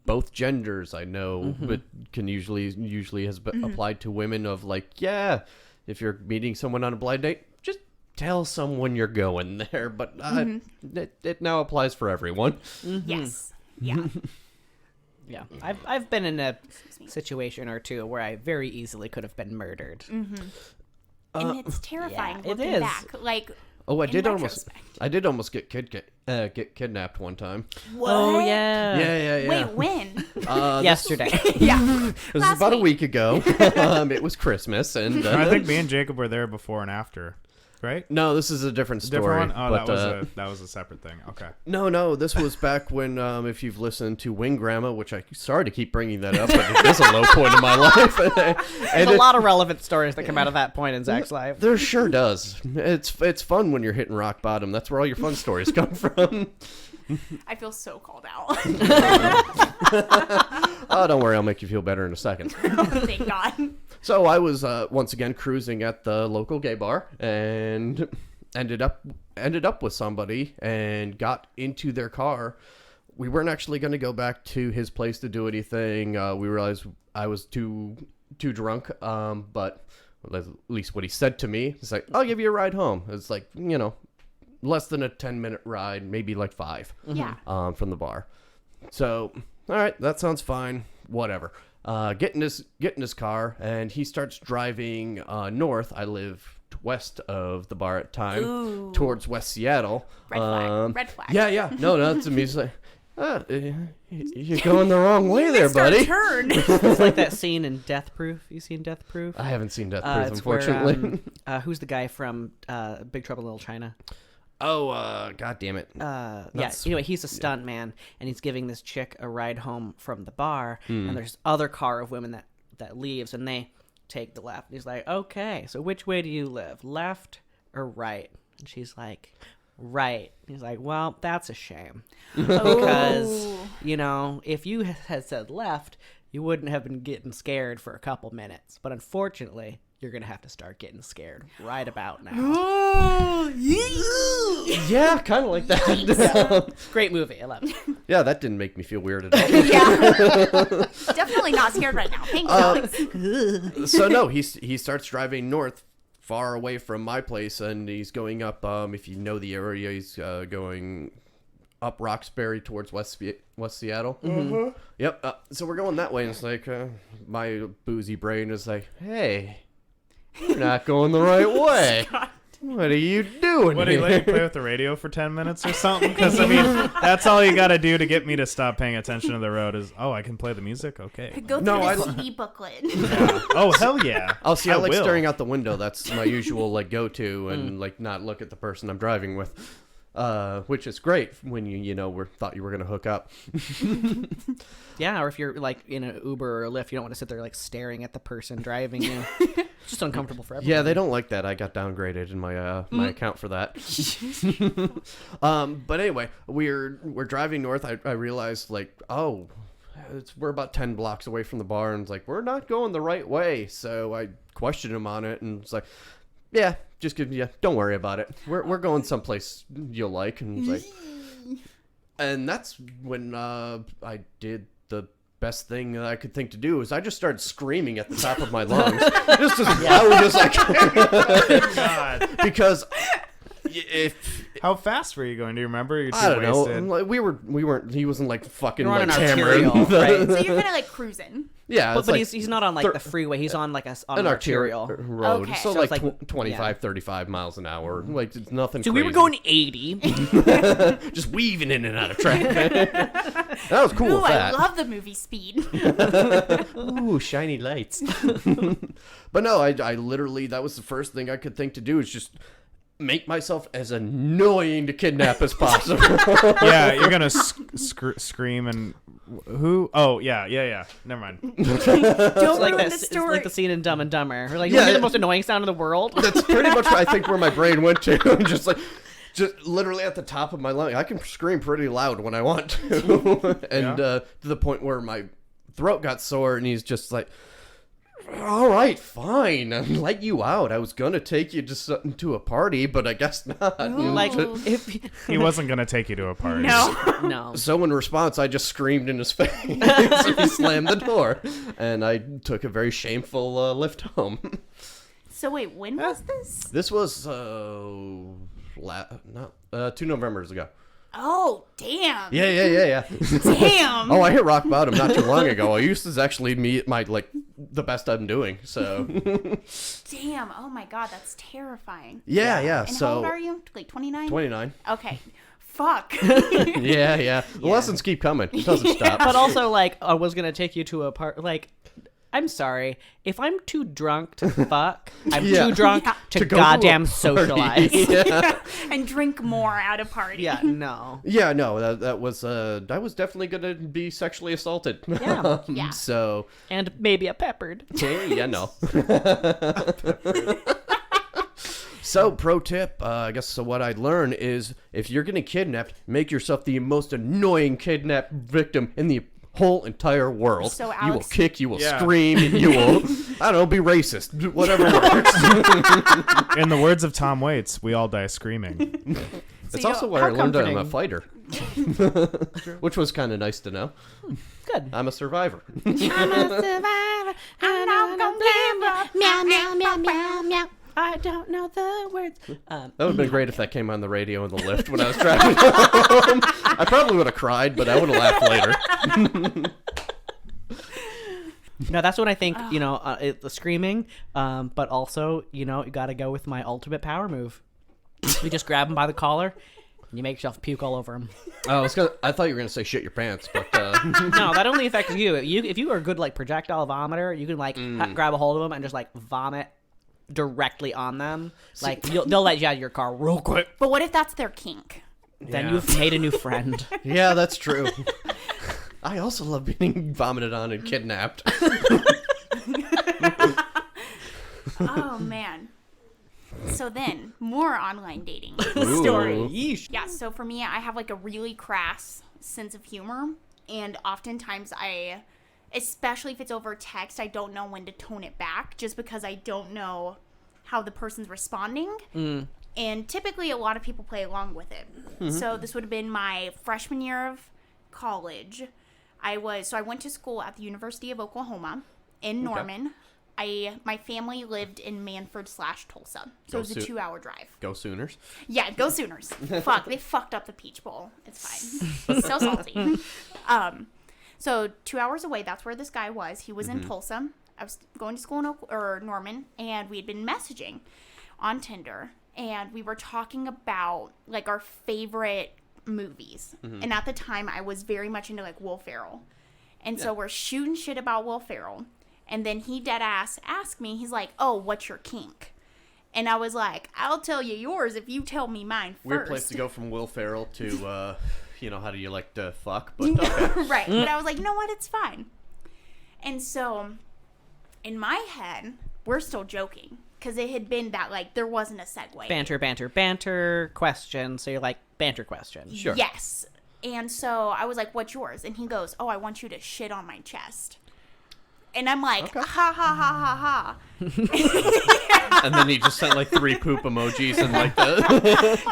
Both genders, I know, but can usually has applied to women of like, yeah, if you're meeting someone on a blind date, just tell someone you're going there. But it now applies for everyone. Yes. Yeah. yeah, I've been in a situation or two where I very easily could have been murdered. And it's terrifying yeah, it looking is. back. Like, Oh, in retrospect. I did almost get kidnapped one time. What? Oh yeah. Yeah. Wait, when? Yesterday. Yeah. This Last is about a week. week ago. It was Christmas, and I think me and Jacob were there before and after, right? no, this is a different story. Different one? Oh, but, that was a separate thing. Okay. No, this was back when, if you've listened to Wing Grandma, which sorry to keep bringing that up, but it is a low point in my life. There's a lot of relevant stories that come out of that point in Zach's life. There sure does. It's fun when you're hitting rock bottom. That's where all your fun stories come from. I feel so called out. Oh, don't worry, I'll make you feel better in a second. Thank God. So I was once again cruising at the local gay bar and ended up with somebody and got into their car. We weren't actually going to go back to his place to do anything. We realized I was too drunk. But at least what he said to me is like, "I'll give you a ride home." It's like, less than a 10-minute ride, maybe like 5. Yeah. From the bar. So, all right, that sounds fine. Whatever. Get in his car, and he starts driving north. I live west of the bar at the time, Ooh. towards West Seattle. Red flag. Red flag. Yeah. No, that's amusing. You're going the wrong way there, Missed our buddy. turn. It's like that scene in Death Proof. You seen Death Proof? I haven't seen Death Proof, It's where, unfortunately. who's the guy from Big Trouble in Little China? God damn it. Yeah, That's- anyway, he's a stunt man, and he's giving this chick a ride home from the bar, and there's other car of women that leaves, and they take the left. And he's like, okay, so which way do you live, left or right? And she's like, right. He's like, well, that's a shame. Because, you know, if you had said left, you wouldn't have been getting scared for a couple minutes. But unfortunately, you're going to have to start getting scared right about now. Yeah, kind of like that. Great movie. I love it. Yeah, that didn't make me feel weird at all. Yeah. Definitely not scared right now. Thanks, Alex. So no, he starts driving north, far away from my place, and he's going up. If you know the area, he's going up Roxbury towards West Seattle. Mm-hmm. Yep. So we're going that way, and it's like my boozy brain is like, "Hey, you're not going the right way. What are you doing What, do you here?" let you play with the radio for 10 minutes or something? Because, I mean, that's all you got to do to get me to stop paying attention to the road is, I can play the music? Okay. Go through No, the I- CD booklet. Oh, hell yeah. I'll see. I like will. staring out the window. That's my usual go-to, and not look at the person I'm driving with, which is great when you thought you were gonna hook up. Yeah, or if you're like in an Uber or a Lyft, you don't want to sit there staring at the person driving you. It's just uncomfortable for everyone. Yeah, they don't like that. I got downgraded in my my account for that. But anyway, we're driving north. I realized we're about 10 blocks away from the bar, and it's like we're not going the right way. So I questioned him on it, and it's like, yeah, don't worry about it. We're going someplace you'll like, and it's like, and that's when I did the best thing that I could think to do is I just started screaming at the top of my lungs, just as loud as I could, God. because if How fast were you going? Do you remember? You're too I don't wasted. know, like, we weren't. He wasn't like fucking You're on like an hammering. arterial, right? So you're kind of cruising. Yeah, But it's like he's not on like the freeway. He's on like on an an arterial. road, Okay. so So like, it's like 25, 35 miles an hour. Like it's nothing. So crazy. we were going 80. just weaving in and out of traffic. That was cool. Ooh, with I that. love the movie Speed. Ooh, shiny lights. But no, I literally, that was the first thing I could think to do is just make myself as annoying to kidnap as possible. Yeah, you're going to scream and... Who? Oh, yeah. Never mind. Don't It's like ruin that. the It's story. like the scene in Dumb and Dumber. We're like, Yeah, yeah, the it- most annoying sound in the world. That's pretty much, I think, where my brain went to. Just literally at the top of my lung. I can scream pretty loud when I want to. And Yeah. to the point where my throat got sore, and he's just like, all right, fine, I'll let you out. I was gonna take you to a party, but I guess not. Like if He wasn't going to take you to a party. No. no. So in response, I just screamed in his face. He slammed the door, and I took a very shameful lift home. So wait, when was this? This was 2 Novembers ago. Oh, damn. Yeah. Damn. Oh, I hit rock bottom not too long ago. I used to actually meet my the best I'm doing. So Damn. Oh my god, that's terrifying. yeah. And So how old are you? Like 29? 29. Okay. Fuck. Yeah. The lessons keep coming. It doesn't stop. But also, like, I was gonna take you to a part. Like, I'm sorry if I'm too drunk to fuck. I'm Yeah. too drunk Yeah. to To go to a goddamn party. socialize. Yeah. And drink more at a party. Yeah, no. Yeah, no, that was I was definitely gonna be sexually assaulted. Yeah. Yeah. So And maybe a peppered. yeah, no. So, pro tip, I guess. So, what I'd learn is if you're getting kidnapped, make yourself the most annoying kidnapped victim in the whole entire world. So, you will Alex- kick, you will Yeah. scream, you will, I don't know, be racist, whatever works. In the words of Tom Waits, we all die screaming. It's you also go, where how I learned that I'm a comforting. fighter, which was kind of nice to know. Good. I'm a survivor. I'm a survivor. I'm not gonna give up. Meow, meow, meow, meow, meow. I don't know the words. That would have been great if that came on the radio in the lift when I was driving home. I probably would have cried, but I would have laughed later. No, that's what I think. The screaming. But also, you got to go with my ultimate power move. We just grab him by the collar. You make yourself puke all over him. Oh, I thought you were gonna say shit your pants, but No, that only affects you. If you are a good like projectile vomiter, you can like grab a hold of them and just like vomit directly on them. Like they'll let you out of your car real quick. But what if that's their kink? Then Yeah. you've made a new friend. yeah, that's true. I also love being vomited on and kidnapped. Oh man. So then, more online dating Ooh. story. Yeesh. Yeah, so for me, I have like a really crass sense of humor, and oftentimes especially if it's over text, I don't know when to tone it back just because I don't know how the person's responding. And typically a lot of people play along with it. So this would have been my freshman year of college. I went to school at the University of Oklahoma in Norman. My family lived in Manford/Tulsa. So it was a 2-hour drive. Go Sooners. Yeah, go Sooners. Fuck, they fucked up the Peach Bowl. It's fine. So salty. So 2 hours away, that's where this guy was. He was in Tulsa. I was going to school in Norman, and we had been messaging on Tinder, and we were talking about like our favorite movies. And at the time, I was very much into like Will Ferrell, and so we're shooting shit about Will Ferrell, and then he dead ass asked me, he's like, "Oh, what's your kink?" And I was like, "I'll tell you yours if you tell me mine first." Weird place to go from Will Ferrell to, how do you like to fuck? But okay. Right. But I was like, you know what? It's fine. And so, in my head, we're still joking. Because it had been that, like, there wasn't a segue. Banter question. So you're like, banter question. Sure. Yes. And so, I was like, what's yours? And he goes, oh, I want you to shit on my chest. And I'm like, Okay. ha, ha, ha, ha, ha. And then he just sent like 3 poop emojis and like the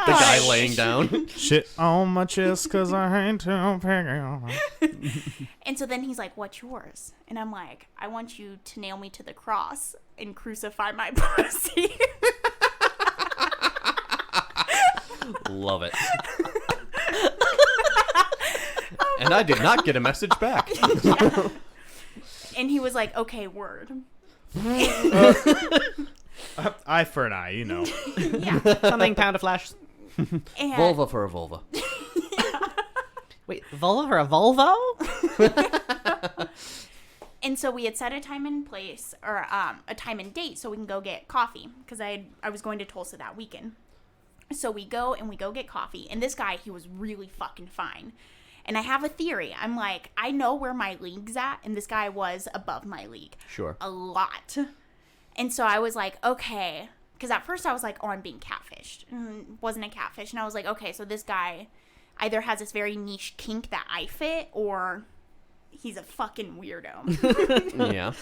guy laying down. Shit on my chest because I ain't too picky. And so then he's like, what's yours? And I'm like, I want you to nail me to the cross and crucify my pussy. Love it. And I did not get a message back. Yeah. And he was like, okay, word. Eye for an eye, you know. Yeah. Something pound of flash. And Vulva for a vulva. Wait, vulva for a Volvo? And so we had set a time and place, or a time and date, so we can go get coffee, because I was going to Tulsa that weekend. So we go get coffee, and this guy, he was really fucking fine. And I have a theory. I'm like, I know where my league's at, and this guy was above my league. Sure. A lot. And so I was like, okay, because at first I was like, oh, I'm being catfished. Wasn't a catfish. And I was like, okay, so this guy either has this very niche kink that I fit, or he's a fucking weirdo. Yeah.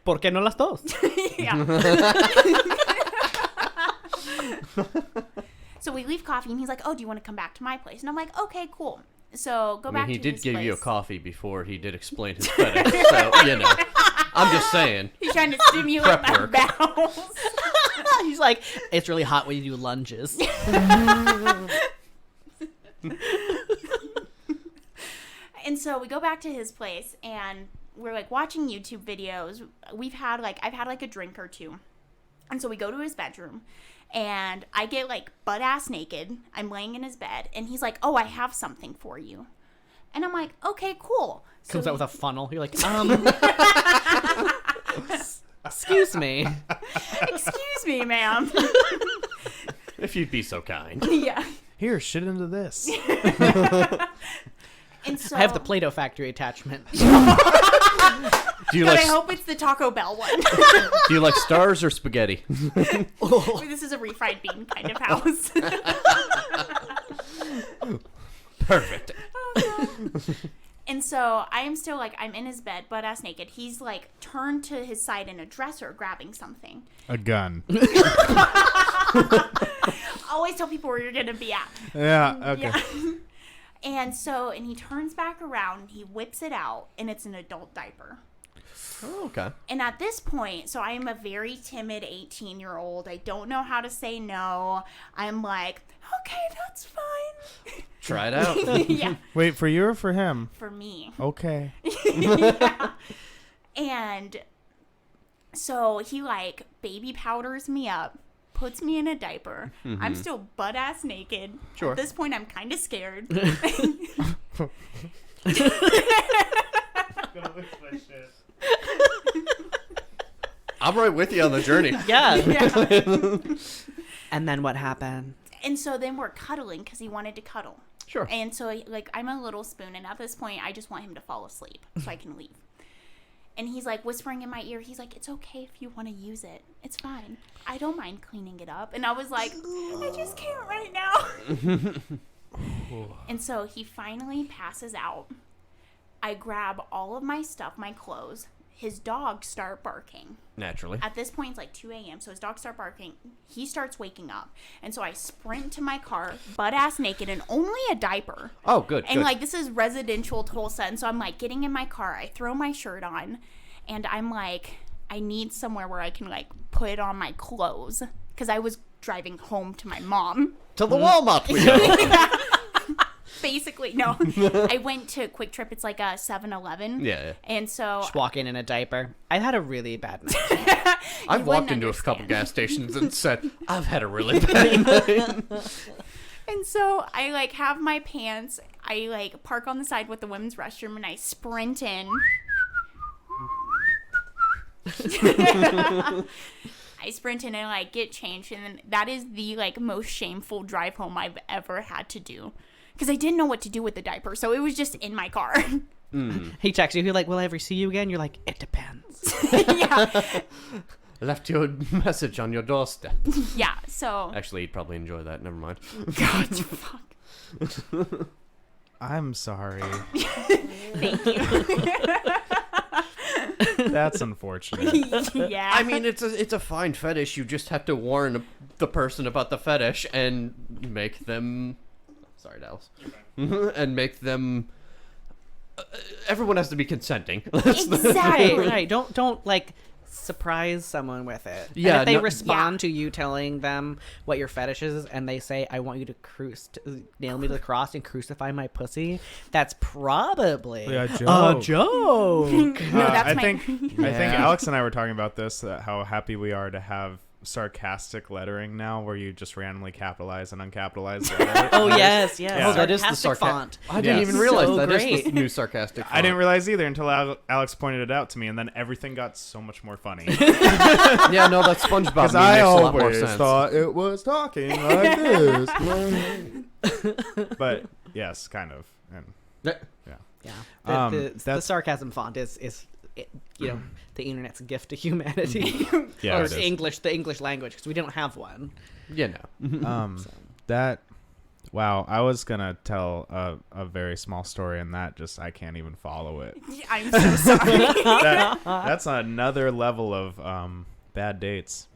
¿Por qué no las dos? Yeah. So we leave coffee, and he's like, oh, do you want to come back to my place? And I'm like, okay, cool. So go back to he did his give you a place. coffee before he did explain his fetish. So, I'm just saying. He's trying to stimulate Prep my work. bowels. He's like, it's really hot when you do lunges. And so we go back to his place, and we're like watching YouTube videos. I've had like a drink or two. And so we go to his bedroom, and I get like butt ass naked. I'm laying in his bed, and he's like, oh, I have something for you. And I'm like, okay, cool. So Comes out with a funnel. You're like, excuse me. excuse me, ma'am. If you'd be so kind. Yeah. Here, shit into this. And so I have the Play-Doh factory attachment. Do you But like I hope it's the Taco Bell one. do you like stars or spaghetti? This is a refried bean kind of house. Perfect. And so I am still like, I'm in his bed, butt ass naked. He's like turned to his side in a dresser grabbing something. A gun. Always tell people where you're going to be at. Yeah, okay. Yeah. And he turns back around, and he whips it out, and it's an adult diaper. Oh, okay. And at this point, so I am a very timid 18-year-old. I don't know how to say no. I'm like, okay, that's fine. Try it out. Yeah, Wait, for you or for him? for me. Okay. Yeah. And so he like baby powders me up, puts me in a diaper. I'm still butt ass naked. Sure. At this point, I'm kind of scared. I'm right with you on the journey. Yeah. Yeah. And then what happened? And so then we're cuddling because he wanted to cuddle. Sure. And so, like, I'm a little spoon, and at this point, I just want him to fall asleep so I can leave. And he's, like, whispering in my ear. He's like, it's okay if you want to use it. It's fine. I don't mind cleaning it up. And I was like, I just can't right now. And so he finally passes out. I grab all of my stuff, my clothes. His dogs start barking. Naturally. At this point, it's like 2 a.m., so his dogs start barking. He starts waking up. And so I sprint to my car, butt-ass naked, and only a diaper. Oh, good. And, good. like, this is residential Tulsa. And so I'm, like, getting in my car. I throw my shirt on. And I'm, like, I need somewhere where I can, like, put on my clothes. Because I was driving home to my mom. To the Walmart we go. Basically, no. I went to Quick Trip. It's like a 7-Eleven. Yeah. And so Just walking in a diaper. I had a really bad night. I've walked into a couple gas stations and said, I've had a really bad night. And so I, like, have my pants. I, like, park on the side with the women's restroom, and I sprint in. I sprint in and, like, get changed. And then that is the, like, most shameful drive home I've ever had to do. Because I didn't know what to do with the diaper, so it was just in my car. He texts you. He's like, will I ever see you again? You're like, it depends. Yeah. Left your message on your doorstep. Yeah, so. Actually, he'd probably enjoy that. Never mind. God, fuck. I'm sorry. Thank you. That's unfortunate. Yeah. I mean, it's a fine fetish. You just have to warn the person about the fetish and make them... Sorry, Dallas. And make them... everyone has to be consenting. Exactly. Right. Don't like surprise someone with it. Yeah, And if they no- respond to you telling them what your fetish is, and they say, "I want you to nail me to the cross and crucify my pussy," that's probably Yeah, a joke. joke. No, that's I my- think Yeah. Alex and I were talking about this, how happy we are to have sarcastic lettering now, where you just randomly capitalize and uncapitalize letters. Oh yes, yes. Yeah. Oh, that is the Sarcastic font. I didn't Yes. even realize So that is great. the new sarcastic font. I didn't realize either until Alex pointed it out to me, and then everything got so much more funny. Yeah, no, that SpongeBob Because meme I makes a lot more always sense. thought it was talking like this. But yes, kind of. And Yeah. Yeah. The That's- sarcasm font is you know, the internet's gift to humanity. Yeah, or it is. the English language, because we don't have one. Yeah, no. that wow, I was gonna tell a very small story, and that just I can't even follow it. I'm so sorry. That's another level of bad dates.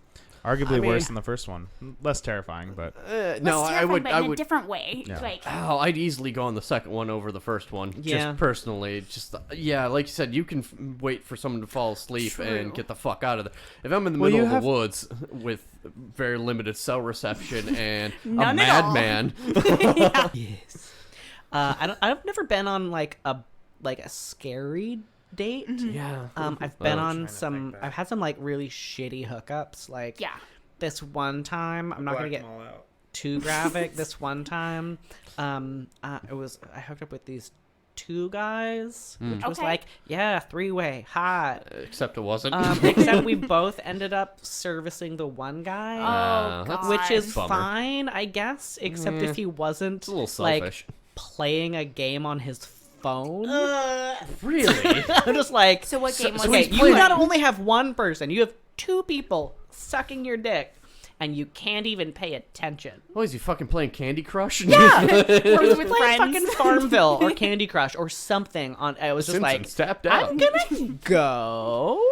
Arguably I mean- worse than the first one. Less terrifying, but No, Less I would. terrifying, but I in a would. different way. Yeah. Like, Oh, I'd easily go on the second one over the first one. Yeah. Just personally, just yeah, like you said, you can wait for someone to fall asleep True. and get the fuck out of there. If I'm in the Well, middle you of the woods with very limited cell reception and a None at all. madman, Yes. I've never been on like a scary date. yeah, I've been Oh, on some. I've had some like really shitty hookups. Like yeah. this one time, I'm not gonna get too graphic. This one time, I hooked up with these two guys, which was Okay. like, yeah, 3-way, hot. except it wasn't. Except we both ended up servicing the one guy. Oh, that's- God. Which is Bummer. fine, I guess, except if he wasn't It's a little like selfish. playing a game on his phone. Really? I'm just like, So what game was okay, he you playing? not only have one person, you have two people sucking your dick, and you can't even pay attention. What is he fucking playing Candy Crush? Yeah, Or with with playing friends. fucking Farmville or Candy Crush or something. On I was just Simpsons like, tapped out. I'm gonna go.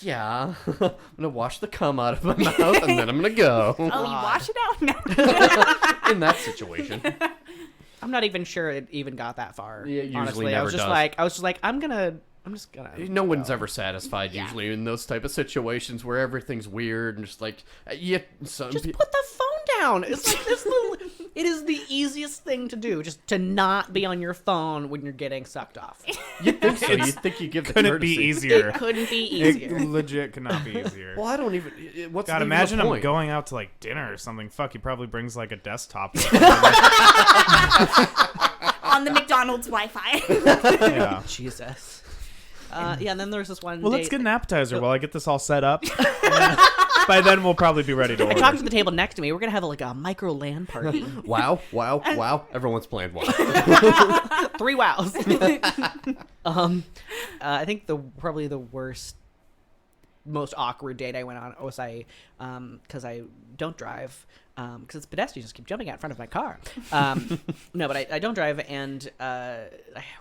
Yeah, I'm gonna wash the cum out of my mouth and then I'm gonna go. Oh, you wash it out? No. In that situation. I'm not even sure it even got that far. Yeah, it usually honestly, I never was just does. like, I'm just gonna. No one's ever satisfied Yeah. usually in those type of situations where everything's weird and just like Just put the phone down. It's like this little. It is the easiest thing to do, just to not be on your phone when you're getting sucked off. You think so? You think you give the Couldn't be courtesy. easier. It couldn't be It easier. legit could not be easier. Well, I don't even. What's God, even imagine the him point? going out to like dinner or something. Fuck, he probably brings like a desktop. On the McDonald's Wi-Fi. Yeah. Jesus. Yeah, and then there's this one Well, date. let's get an appetizer while I get this all set up. By then, we'll probably be ready to I order. talked to the table next to me. We're going to have like a micro LAN party. Wow! Everyone's playing wow. 3 wows. I think probably the worst, most awkward date I went on was because I don't drive, because it's pedestrians just keep jumping out in front of my car. No, but I don't drive, and I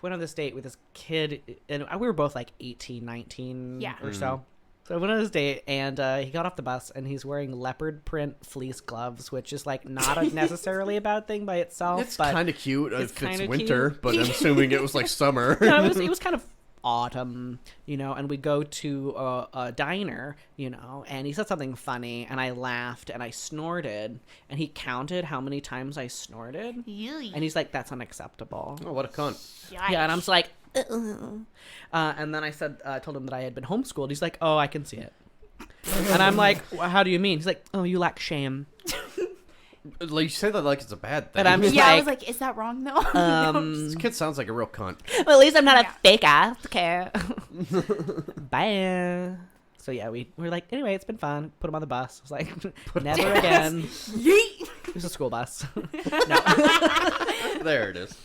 went on this date with this kid, and we were both like 18, 19 Yeah. or so. So I went on this date, and he got off the bus, and he's wearing leopard print fleece gloves, which is like not necessarily a bad thing by itself. It's but kind of cute it's if it's kinda winter, cute. but I'm assuming it was like summer. No, it was kind of autumn, and we go to a diner, and he said something funny, and I laughed, and I snorted, and he counted how many times I snorted, and he's like, that's unacceptable. Oh, what a cunt! Yeah, and I'm just like, and then I told him that I had been homeschooled. He's like, oh, I can see it. And I'm like, well, how do you mean? He's like, oh, you lack shame. Like, you say that like it's a bad thing. And I'm just Yeah, I like, was like, is that wrong though? This kid sounds like a real cunt. well, at least I'm not Yeah. a fake ass. Okay. Bye. So yeah, we're like, anyway, it's been fun. Put him on the bus. I was like, never again. Yeet. It was a school bus. There it is.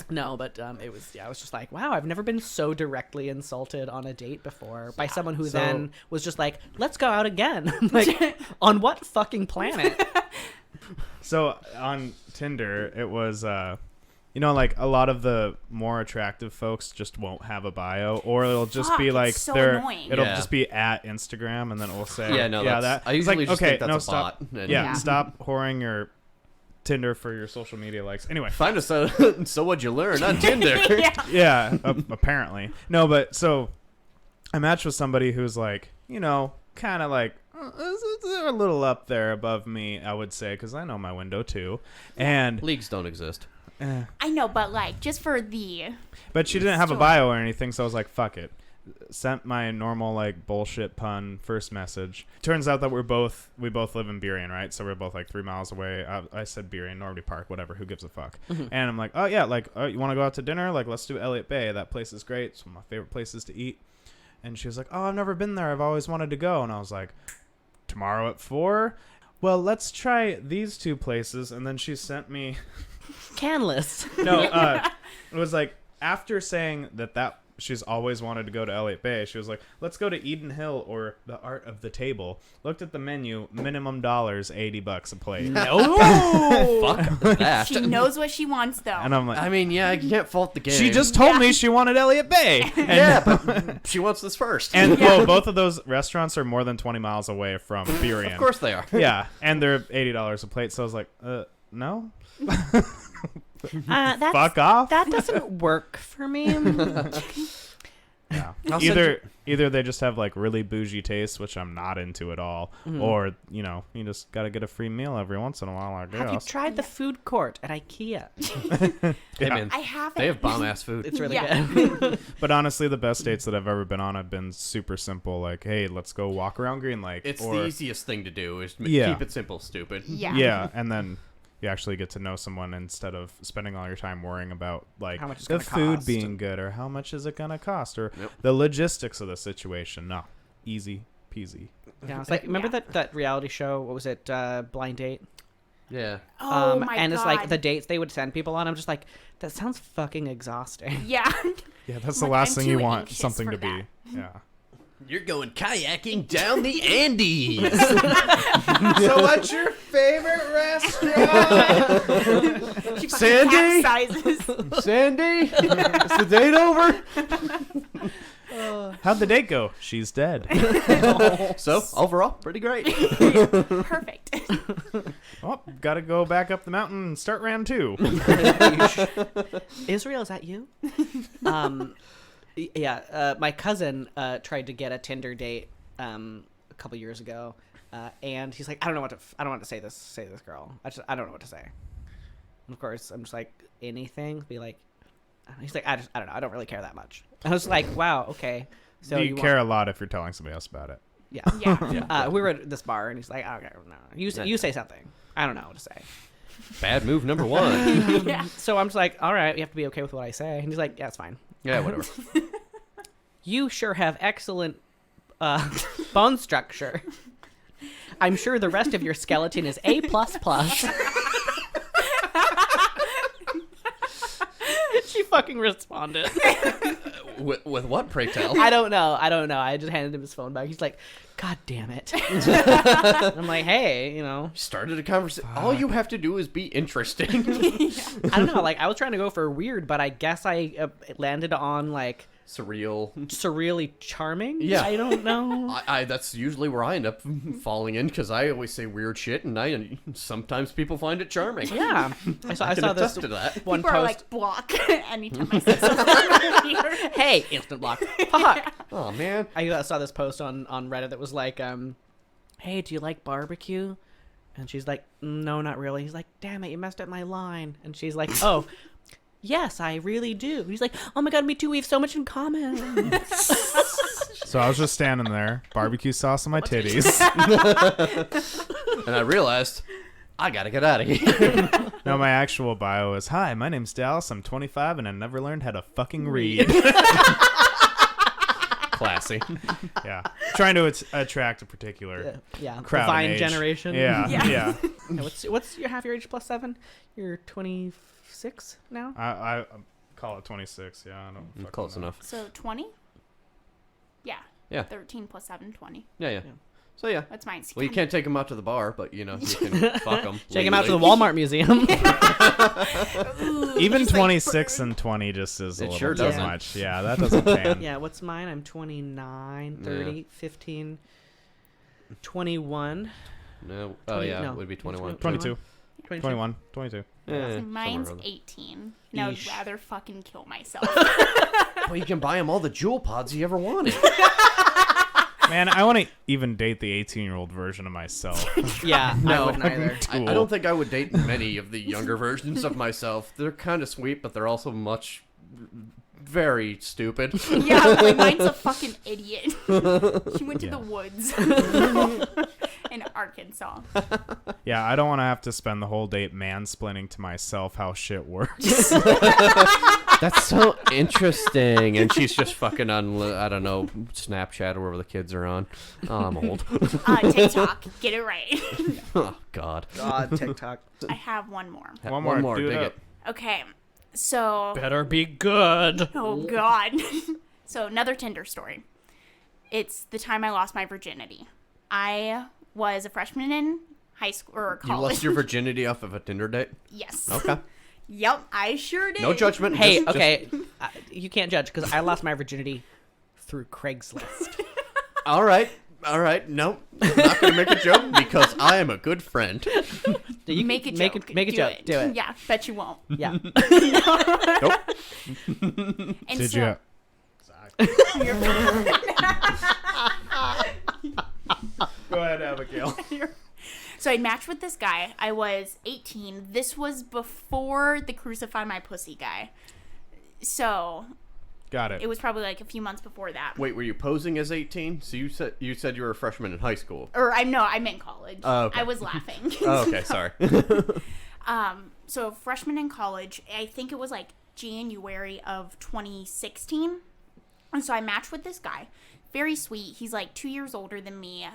No, but it was, I was just like, wow, I've never been so directly insulted on a date before by someone who then was just like, let's go out again. Like, on what fucking planet? So on Tinder, it was, like a lot of the more attractive folks just won't have a bio, or it'll just Fuck, be it's like so it'll annoying. Yeah. just be at Instagram, and then it will say, Yeah, no, that's- I It's usually like, just okay, think that's no, a stop. bot. And- Yeah, Yeah. stop whoring your Tinder for your social media likes. Anyway, Find us. So what'd you learn on Tinder? Yeah. yeah, apparently. No, but so I matched with somebody who's like, kind of like they're a little up there above me, I would say, because I know my window too. And Leagues don't exist. I know, but like just for the but she didn't have a Still. bio or anything, so I was like, fuck it. Sent my normal like bullshit pun first message. Turns out that we both live in Burien, right? So we're both like 3 miles away. I said Burien, Normandy Park, whatever. Who gives a fuck? And I'm like, oh yeah, like you want to go out to dinner? Like let's do Elliott Bay. That place is great. It's one of my favorite places to eat. And she was like, oh, I've never been there. I've always wanted to go. And I was like, tomorrow at 4. Well, let's try these 2 places. And then she sent me. Canless. No, it was like after saying that she's always wanted to go to Elliott Bay, she was like, let's go to Eden Hill or the Art of the Table. Looked at the menu, minimum $80 a plate. No. Fuck that. she knows what she wants though. And I'm like, I mean, yeah, you can't fault the game. she just told me she wanted Elliott Bay. And, Yeah, but she wants this first. and well, both of those restaurants are more than 20 miles away from Burien. Of course they are. Yeah, and they're $80 a plate. So I was like, no, fuck off. That doesn't work for me. Yeah. I'll send Either they just have like really bougie tastes, which I'm not into at all, or you just gotta get a free meal every once in a while, I Have you guess. tried the food court at IKEA? Hey, man, I haven't. they have bomb ass food. It's really Yeah. good. But honestly, the best dates that I've ever been on have been super simple. Like, hey, let's go walk around Green Lake. It's or, the easiest thing to do is Yeah. keep it simple, stupid. Yeah. yeah, and then you actually get to know someone instead of spending all your time worrying about like How much it's the gonna food cost. being good or how much is it gonna cost or Yep. the logistics of the situation. No, easy peasy. Yeah, it's like, remember Yeah. that reality show? What was it? Blind Date. Yeah. Oh my and god. it's like the dates they would send people on. I'm just like, that sounds fucking exhausting. Yeah. Yeah, that's Like, the last I'm thing you too want anxious something for to be. that. Yeah. You're going kayaking down the Andes. So what's your favorite restaurant? She fucking Sandy? capsizes. Sandy, is the date over? How'd the date go? She's dead. So overall, pretty great. Perfect. Oh, gotta go back up the mountain and start round 2. Israel, is that you? Yeah, my cousin tried to get a Tinder date a couple years ago, And he's like, I don't know what to say this girl. I don't know what to say. And of course, I'm just like, anything. Be like, he's like, I don't know. I don't really care that much. And I was like, wow, okay. So you care a lot if you're telling somebody else about it. Yeah. Yeah. We were at this bar, and he's like, okay, no, you say something. I don't know what to say. Bad move number 1. Yeah. So I'm just like, all right, you have to be okay with what I say. And he's like, yeah, it's fine. Yeah, whatever. You sure have excellent bone structure. I'm sure the rest of your skeleton is A++. She fucking responded. with what, pray tell? I don't know. I just handed him his phone back. He's like, God damn it. I'm like, hey, Started a conversation. All you have to do is be interesting. I don't know. Like, I was trying to go for weird, but I guess I landed on, like, surreally charming. Yeah. I don't know. I that's usually where I end up falling in, because I always say weird shit, and sometimes people find it charming. Yeah. I saw can this attest to that. one People post. are like, block anytime I say something weird. Hey, instant block. Fuck. Oh man. I saw this post on Reddit that was like, hey, do you like barbecue? And she's like, no, not really. He's like, damn it, you messed up my line. And she's like, oh, yes, I really do. He's like, oh my God, me too. We have so much in common. So I was just standing there, barbecue sauce on my titties. And I realized I gotta get out of here. No, my actual bio is, hi, my name's Dallas. I'm 25 and I never learned how to fucking read. Classy. Yeah. Trying to attract a particular Yeah. crowd. The and Vine age. generation. Yeah. And what's your half your age plus 7? You're 26 now? I call it 26. Yeah, I don't fucking Close know. enough. So 20? Yeah. Yeah. 13 plus 7, 20. Yeah. So yeah. That's mine. Well, you can't take them out to the bar, but you can fuck them. Take him out to the Walmart museum. Even 26 and 20 just is a It little sure too doesn't. much. Yeah, that doesn't pan. Yeah, what's mine? I'm 29, 30, 15, 21. No. 20 yeah, no. it would be 21. 22. 22. 21. 22. Yeah, Mine's somewhere around 18. And I would Yeesh. rather fucking kill myself. there. Well, you can buy them all the jewel pods you ever wanted. Man, I want to even date the 18-year-old version of myself. Yeah, No. I wouldn't either. I don't think I would date many of the younger versions of myself. They're kind of sweet, but they're also very stupid. Yeah, like, mine's a fucking idiot. He went to the woods in Arkansas. Yeah, I don't want to have to spend the whole date mansplaining to myself how shit works. That's so interesting. And she's just fucking on, I don't know, Snapchat or wherever the kids are on. Oh, I'm old. TikTok, get it right. Oh, God. God, TikTok. I have one more. One One more, more. do it Dig up. it. Okay, so Better be good. oh god. So another Tinder story. It's the time I lost my virginity. I was a freshman in high school or You college. lost your virginity off of a Tinder date? Yes. Okay. Yep, I sure did. No judgment. Hey, just- okay. You can't judge because I lost my virginity through Craigslist. All right. No, I'm not going to make a joke because I am a good friend. You Make a joke. Make a joke. Do it. Yeah, bet you won't. Yeah. Nope. And Did so, you? You're Go ahead, Abigail. So I matched with this guy. I was 18. This was before the Crucify My Pussy guy. So Got it. it was probably like a few months before that. Wait, were you posing as 18? So you said you were a freshman in high school. Or I meant college. Oh, okay. I was laughing. Oh, okay, sorry. So freshman in college, I think it was like January of 2016. And so I matched with this guy. Very sweet. He's like 2 years older than me.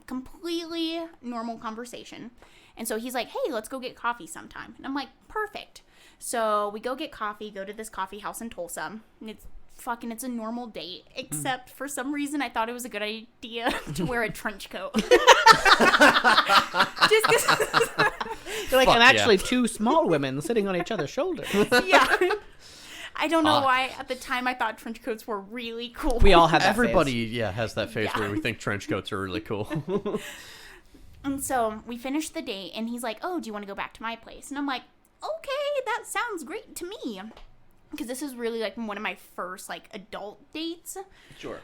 Completely normal conversation. And so he's like, hey, let's go get coffee sometime. And I'm like, perfect. So we go get coffee, go to this coffee house in Tulsa. And it's a normal date. Except for some reason I thought it was a good idea to wear a trench coat. Just 'cause They're like, Fuck I'm actually yeah. two small women sitting on each other's shoulders. yeah. I don't know Hot. why at the time I thought trench coats were really cool. We all had that Everybody, phase. has that phase Yeah. where we think trench coats are really cool. And so we finished the date, and he's like, oh, do you want to go back to my place? And I'm like, okay, that sounds great to me. Because this is really, like, one of my first, like, adult dates. Sure.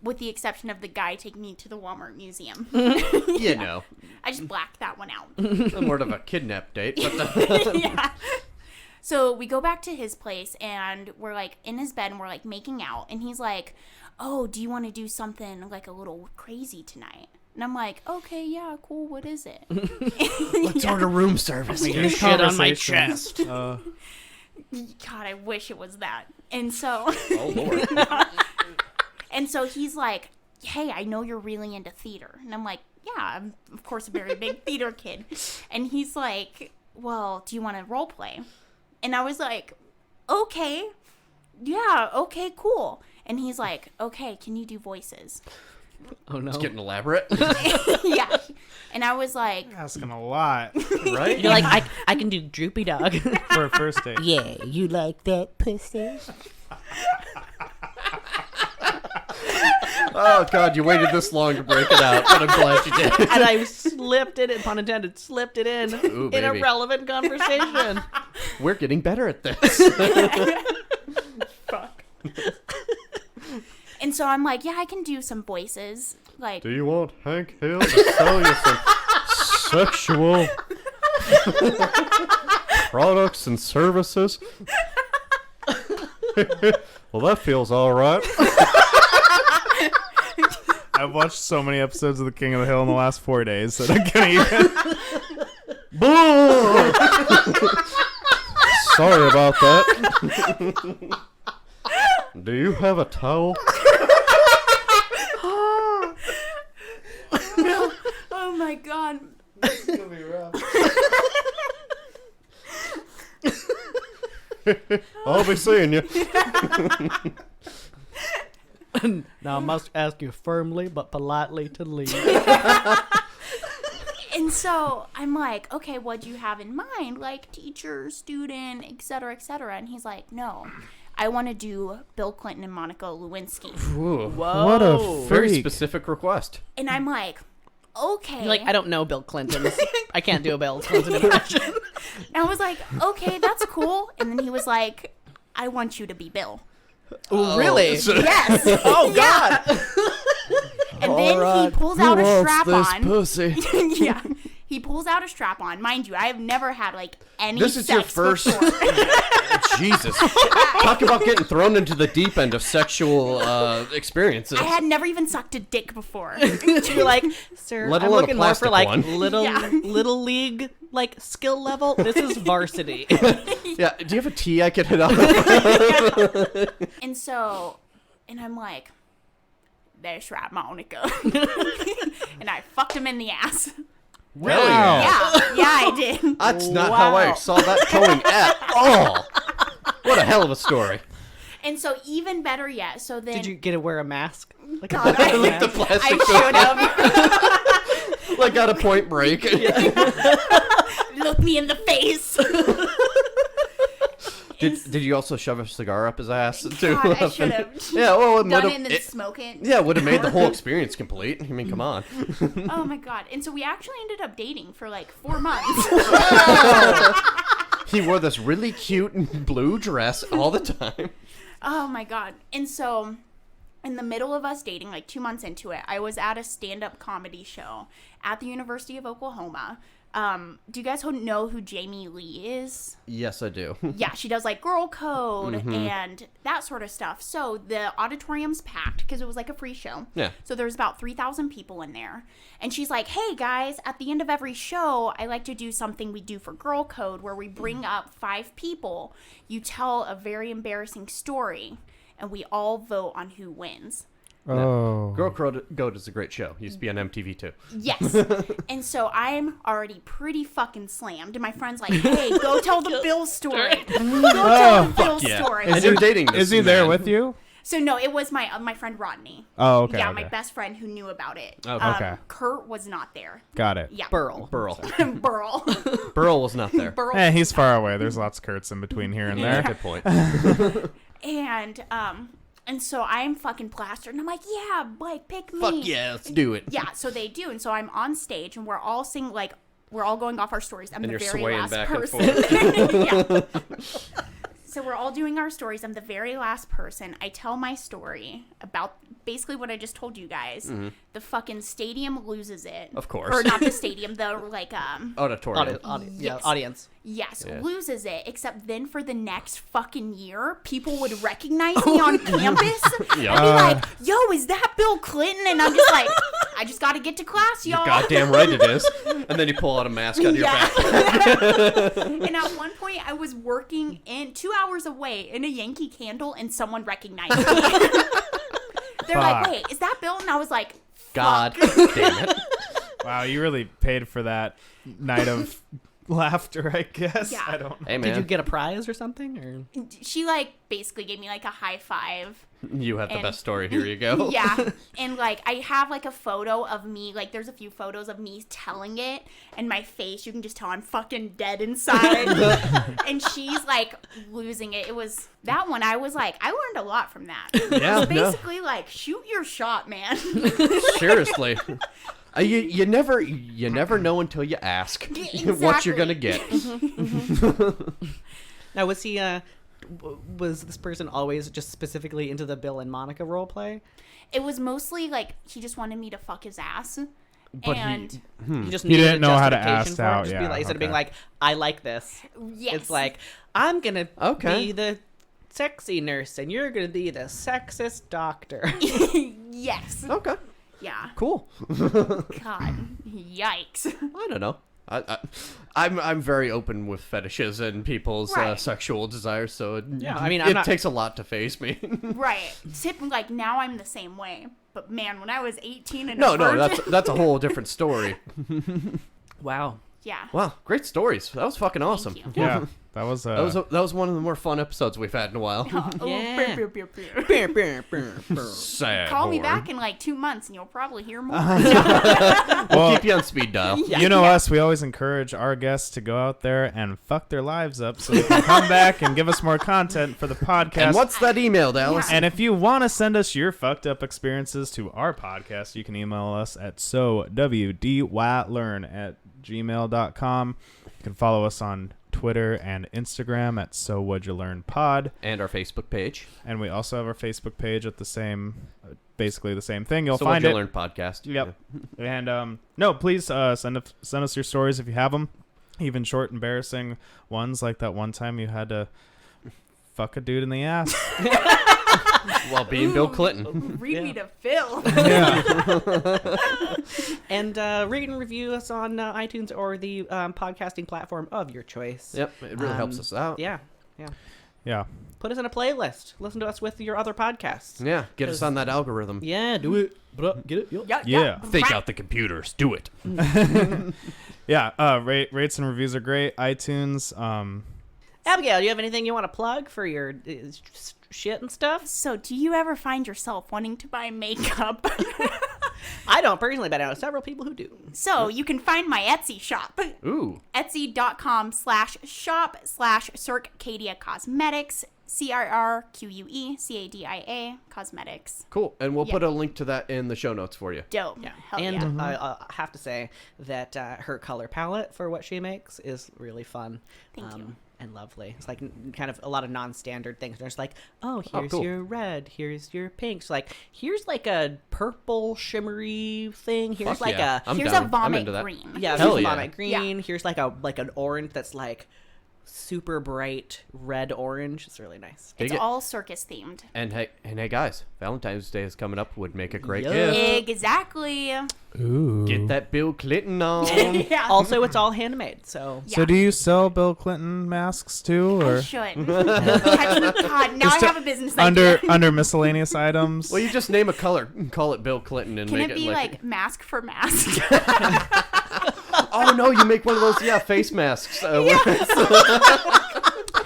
with the exception of the guy taking me to the Walmart museum. You know, I just blacked that one out. more of a kidnap date. But Yeah. So we go back to his place, and we're like in his bed, and we're like making out, and he's like, "Oh, do you want to do something like a little crazy tonight?" And I'm like, "Okay, yeah, cool. What is it?" let's order room service. Your shit on my Conversation. chest. God, I wish it was that. And so, Oh Lord. and so he's like, "Hey, I know you're really into theater," and I'm like, "Yeah, I'm of course a very big theater kid." And he's like, "Well, do you want to role play?" And I was like, "Okay, yeah, okay, cool." And he's like, "Okay, can you do voices?" Oh no. It's getting elaborate, Yeah. And I was like, Asking a lot right? You're like, I can do droopy dog. for a first date. Yeah, you like that pussy? Oh God, you waited this long to break it out, but I'm glad you did. And I slipped it, pun intended, slipped it in Ooh, in a baby. relevant conversation. We're getting better at this. Fuck. and so I'm like, "Yeah, I can do some voices." Like, Do you want Hank Hill to sell you some sexual products and services? Well, that feels all right. I've watched so many episodes of The King of the Hill in the last 4 days that I can't even. Boo! Sorry about that. Do you have a towel? oh my God. It's gonna be rough. I'll be seeing you. Now I must ask you firmly but politely to leave. And so I'm like, "Okay, what do you have in mind? Like teacher, student, et cetera, et cetera." And he's like, "No, I want to do Bill Clinton and Monica Lewinsky." Whoa. Whoa. What a Very freak. specific request. And I'm like, "Okay." You're like, I don't know Bill Clinton. I can't do a Bill Clinton impression. And I was like, "Okay, that's cool." And then he was like, "I want you to be Bill." Oh, really? Yes. Oh, God. And then he pulls out a strap on. Pussy? Yeah. He pulls out a strap on. Mind you, I have never had like any This is sex your first. before. Jesus. Talk about getting thrown into the deep end of sexual experiences. I had never even sucked a dick before. You're like, sir, Let I'm alone a looking more for plastic like one. little league like skill level. This is varsity. Yeah. Do you have a tea I could hit up? And so, and I'm like, "That's right, Monica." And I fucked him in the ass. Really? Wow. Yeah, I did. That's not how I Wow. saw that going at all. What a hell of a story. And so even better yet, so then Did you get to wear a mask? Like God, a Like the mask? plastic I should have. like got a point break. Look me in the face. Did you also shove a cigar up his ass too? God, I should have Yeah, well, it done might it have. and then smoke it. Yeah, would have made the whole experience complete. I mean, come on. Oh my God. And so we actually ended up dating for like 4 months. He wore this really cute blue dress all the time. Oh my God. And so in the middle of us dating, like 2 months into it, I was at a stand-up comedy show at the University of Oklahoma. Do you guys know who Jamie Lee is? Yes, I do. Yeah, she does like Girl Code and that sort of stuff. So the auditorium's packed because it was like a free show. Yeah. So there's about 3,000 people in there. And she's like, "Hey guys, at the end of every show, I like to do something we do for Girl Code where we bring up 5 people. You tell a very embarrassing story and we all vote on who wins." Oh. Girl Code is a great show. Used to be on MTV too. Yes. And so I'm already pretty fucking slammed. And my friend's like, "Hey, go tell the Bill story. Go tell the Bill Yeah. story." And you're dating this Is he there man. with you? So no, it was my friend Rodney. Oh, okay. Yeah, okay. my best friend who knew about it. Okay. Okay. Kurt was not there. Got it. Yeah. Burl. Burl. Burl. Burl was not there. Burl. Eh, he's far away. There's lots of Kurt's in between here and there. Good point. And so I'm fucking plastered, and I'm like, "Yeah, like pick me." Fuck yeah, let's do it. Yeah, so they do, and so I'm on stage, and we're all singing we're all going off our stories. I'm And the you're very swaying last back and person. Yeah. So we're all doing our stories. I'm the very last person. I tell my story about basically what I just told you guys. The fucking stadium loses it. Of course. Or not the stadium, the Auditorium. Yes. Audience. Yes, Yeah. loses it. Except then for the next fucking year, people would recognize me on campus and be like, "Yo, is that Bill Clinton?" And I'm just like, "I just got to get to class, y'all." You're goddamn right it is. And then you pull out a mask out of your back. And at one point, I was working 2 hours away in a Yankee Candle, and someone recognized me. They're like, "Wait, is that Bill?" And I was like, God damn it. Wow, you really paid for that night of laughter, I guess. Yeah. I don't know. Hey, man. Did you get a prize or something? Or She like basically gave me like a high five. You have the And- best story. Here you go. Yeah. And like I have like a photo of me, like there's a few photos of me telling it, and my face, you can just tell I'm fucking dead inside. And she's like losing it. It was that one, I was like, I learned a lot from that. Yeah, It's no. basically like shoot your shot, man. Seriously. You never know until you ask what you're gonna get. now was he? Was this person always just specifically into the Bill and Monica role play? It was mostly like he just wanted me to fuck his ass. But And You just He needed didn't a know how to justification ask for it. out, Just be yeah, like, instead of being okay. like, I like this. yes. It's like, I'm gonna Okay. be the sexy nurse, and you're gonna be the sexist doctor. yes. Okay, Yeah. cool. God. Yikes. I don't know. I'm very open with fetishes and people's Right. sexual desires, so I mean, it I'm not- takes a lot to phase me. Right. Like now I'm the same way. But man, when I was 18 and No, a virgin, that's a whole different story. Wow. yeah. Wow, great stories. That was fucking awesome. Thank you. Yeah, that was That was one of the more fun episodes we've had in a while. Oh, Yeah. brr, brr, brr, brr. Sad. Call me horn. back in like 2 months and you'll probably hear more. We'll keep you on speed dial. you know us, we always encourage our guests to go out there and fuck their lives up so they can come back and give us more content for the podcast. And what's that email, Dallas? And if you want to send us your fucked up experiences to our podcast, you can email us at sowdylearn@gmail.com. You can follow us on Twitter and Instagram at sowhat'dyolearnpod. And our Facebook page. And we also have our Facebook page at the same, basically the same thing. You'll So find What'd it. You Learn podcast. Yep. And no, please send us your stories if you have them. Even short, embarrassing ones like that one time you had to fuck a dude in the ass. While being Bill Clinton. Read me to Phil. Yeah. And rate and review us on iTunes or the podcasting platform of your choice. Yep, it really helps us out. Yeah. Yeah. Put us in a playlist. Listen to us with your other podcasts. Yeah, get us on that algorithm. Yeah, do it. Get it? Yep. Yeah. Think out the computers. Do it. Yeah. Rates and reviews are great. iTunes. Abigail, do you have anything you want to plug for your shit and stuff? So, do you ever find yourself wanting to buy makeup? I don't personally, but I know several people who do. So, you can find my Etsy shop. Ooh. Etsy.com/shop/Circadia Cosmetics. CRRQUECADIA Cosmetics. Cool. And we'll Yeah. put a link to that in the show notes for you. Dope. Yeah. Hell And yeah. I have to say that her color palette for what she makes is really fun. Thank you. And lovely. It's like kind of a lot of non-standard things. There's like, oh, here's cool. your red. Here's your pink. So like, here's like a purple shimmery thing. Here's Fuck like yeah. I'm Here's down. a I'm vomit into that. green. yeah, Hell here's yeah. vomit green. Here's like an orange that's like super bright red orange. It's really nice. Dig It's it. all circus themed. And hey guys, Valentine's Day is coming up. Would make a great Yeah. gift. Exactly. Ooh. Get that Bill Clinton on. Yeah. Also, it's all handmade. So So do you sell Bill Clinton masks too, I or should. Catch me. God, now I have a business under idea. under miscellaneous items? Well, you just name a color and call it Bill Clinton and Can make it be like mask for mask? Oh no, you make one of those face masks.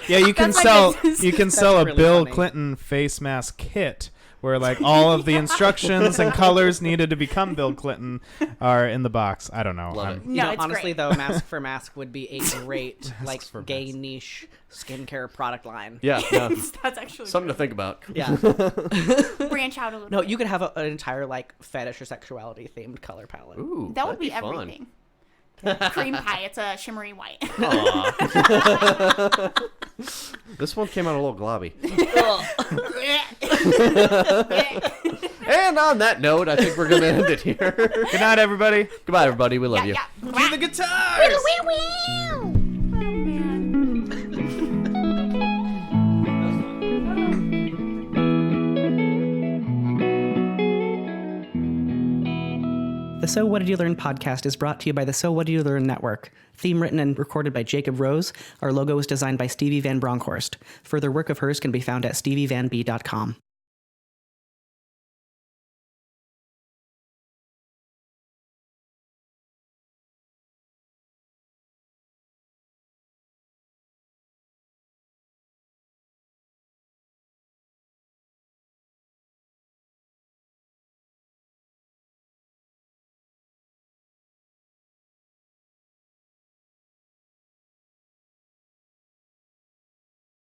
Yeah, you can That's my sell business. you can sell a really Bill funny. Clinton face mask kit where like all of the instructions and colors needed to become Bill Clinton are in the box. I don't know. Love I'm- it. You No, know, it's honestly, great. though, Mask for Mask would be a great, like, for gay Mask. niche skincare product line. Yeah, That's actually something to think about. Yeah. branch out a little No, bit. you could have an entire, like, fetish or sexuality themed color palette. Ooh, That would that'd be fun. everything. Cream pie. It's a shimmery white. This one came out a little globby. And on that note, I think we're going to end it here. Good night, everybody. Goodbye, everybody. We love you. Cue the guitars. The So What Did You Learn podcast is brought to you by the So What Did You Learn Network. Theme written and recorded by Jacob Rose. Our logo was designed by Stevie Van Bronckhorst. Further work of hers can be found at stevievanb.com.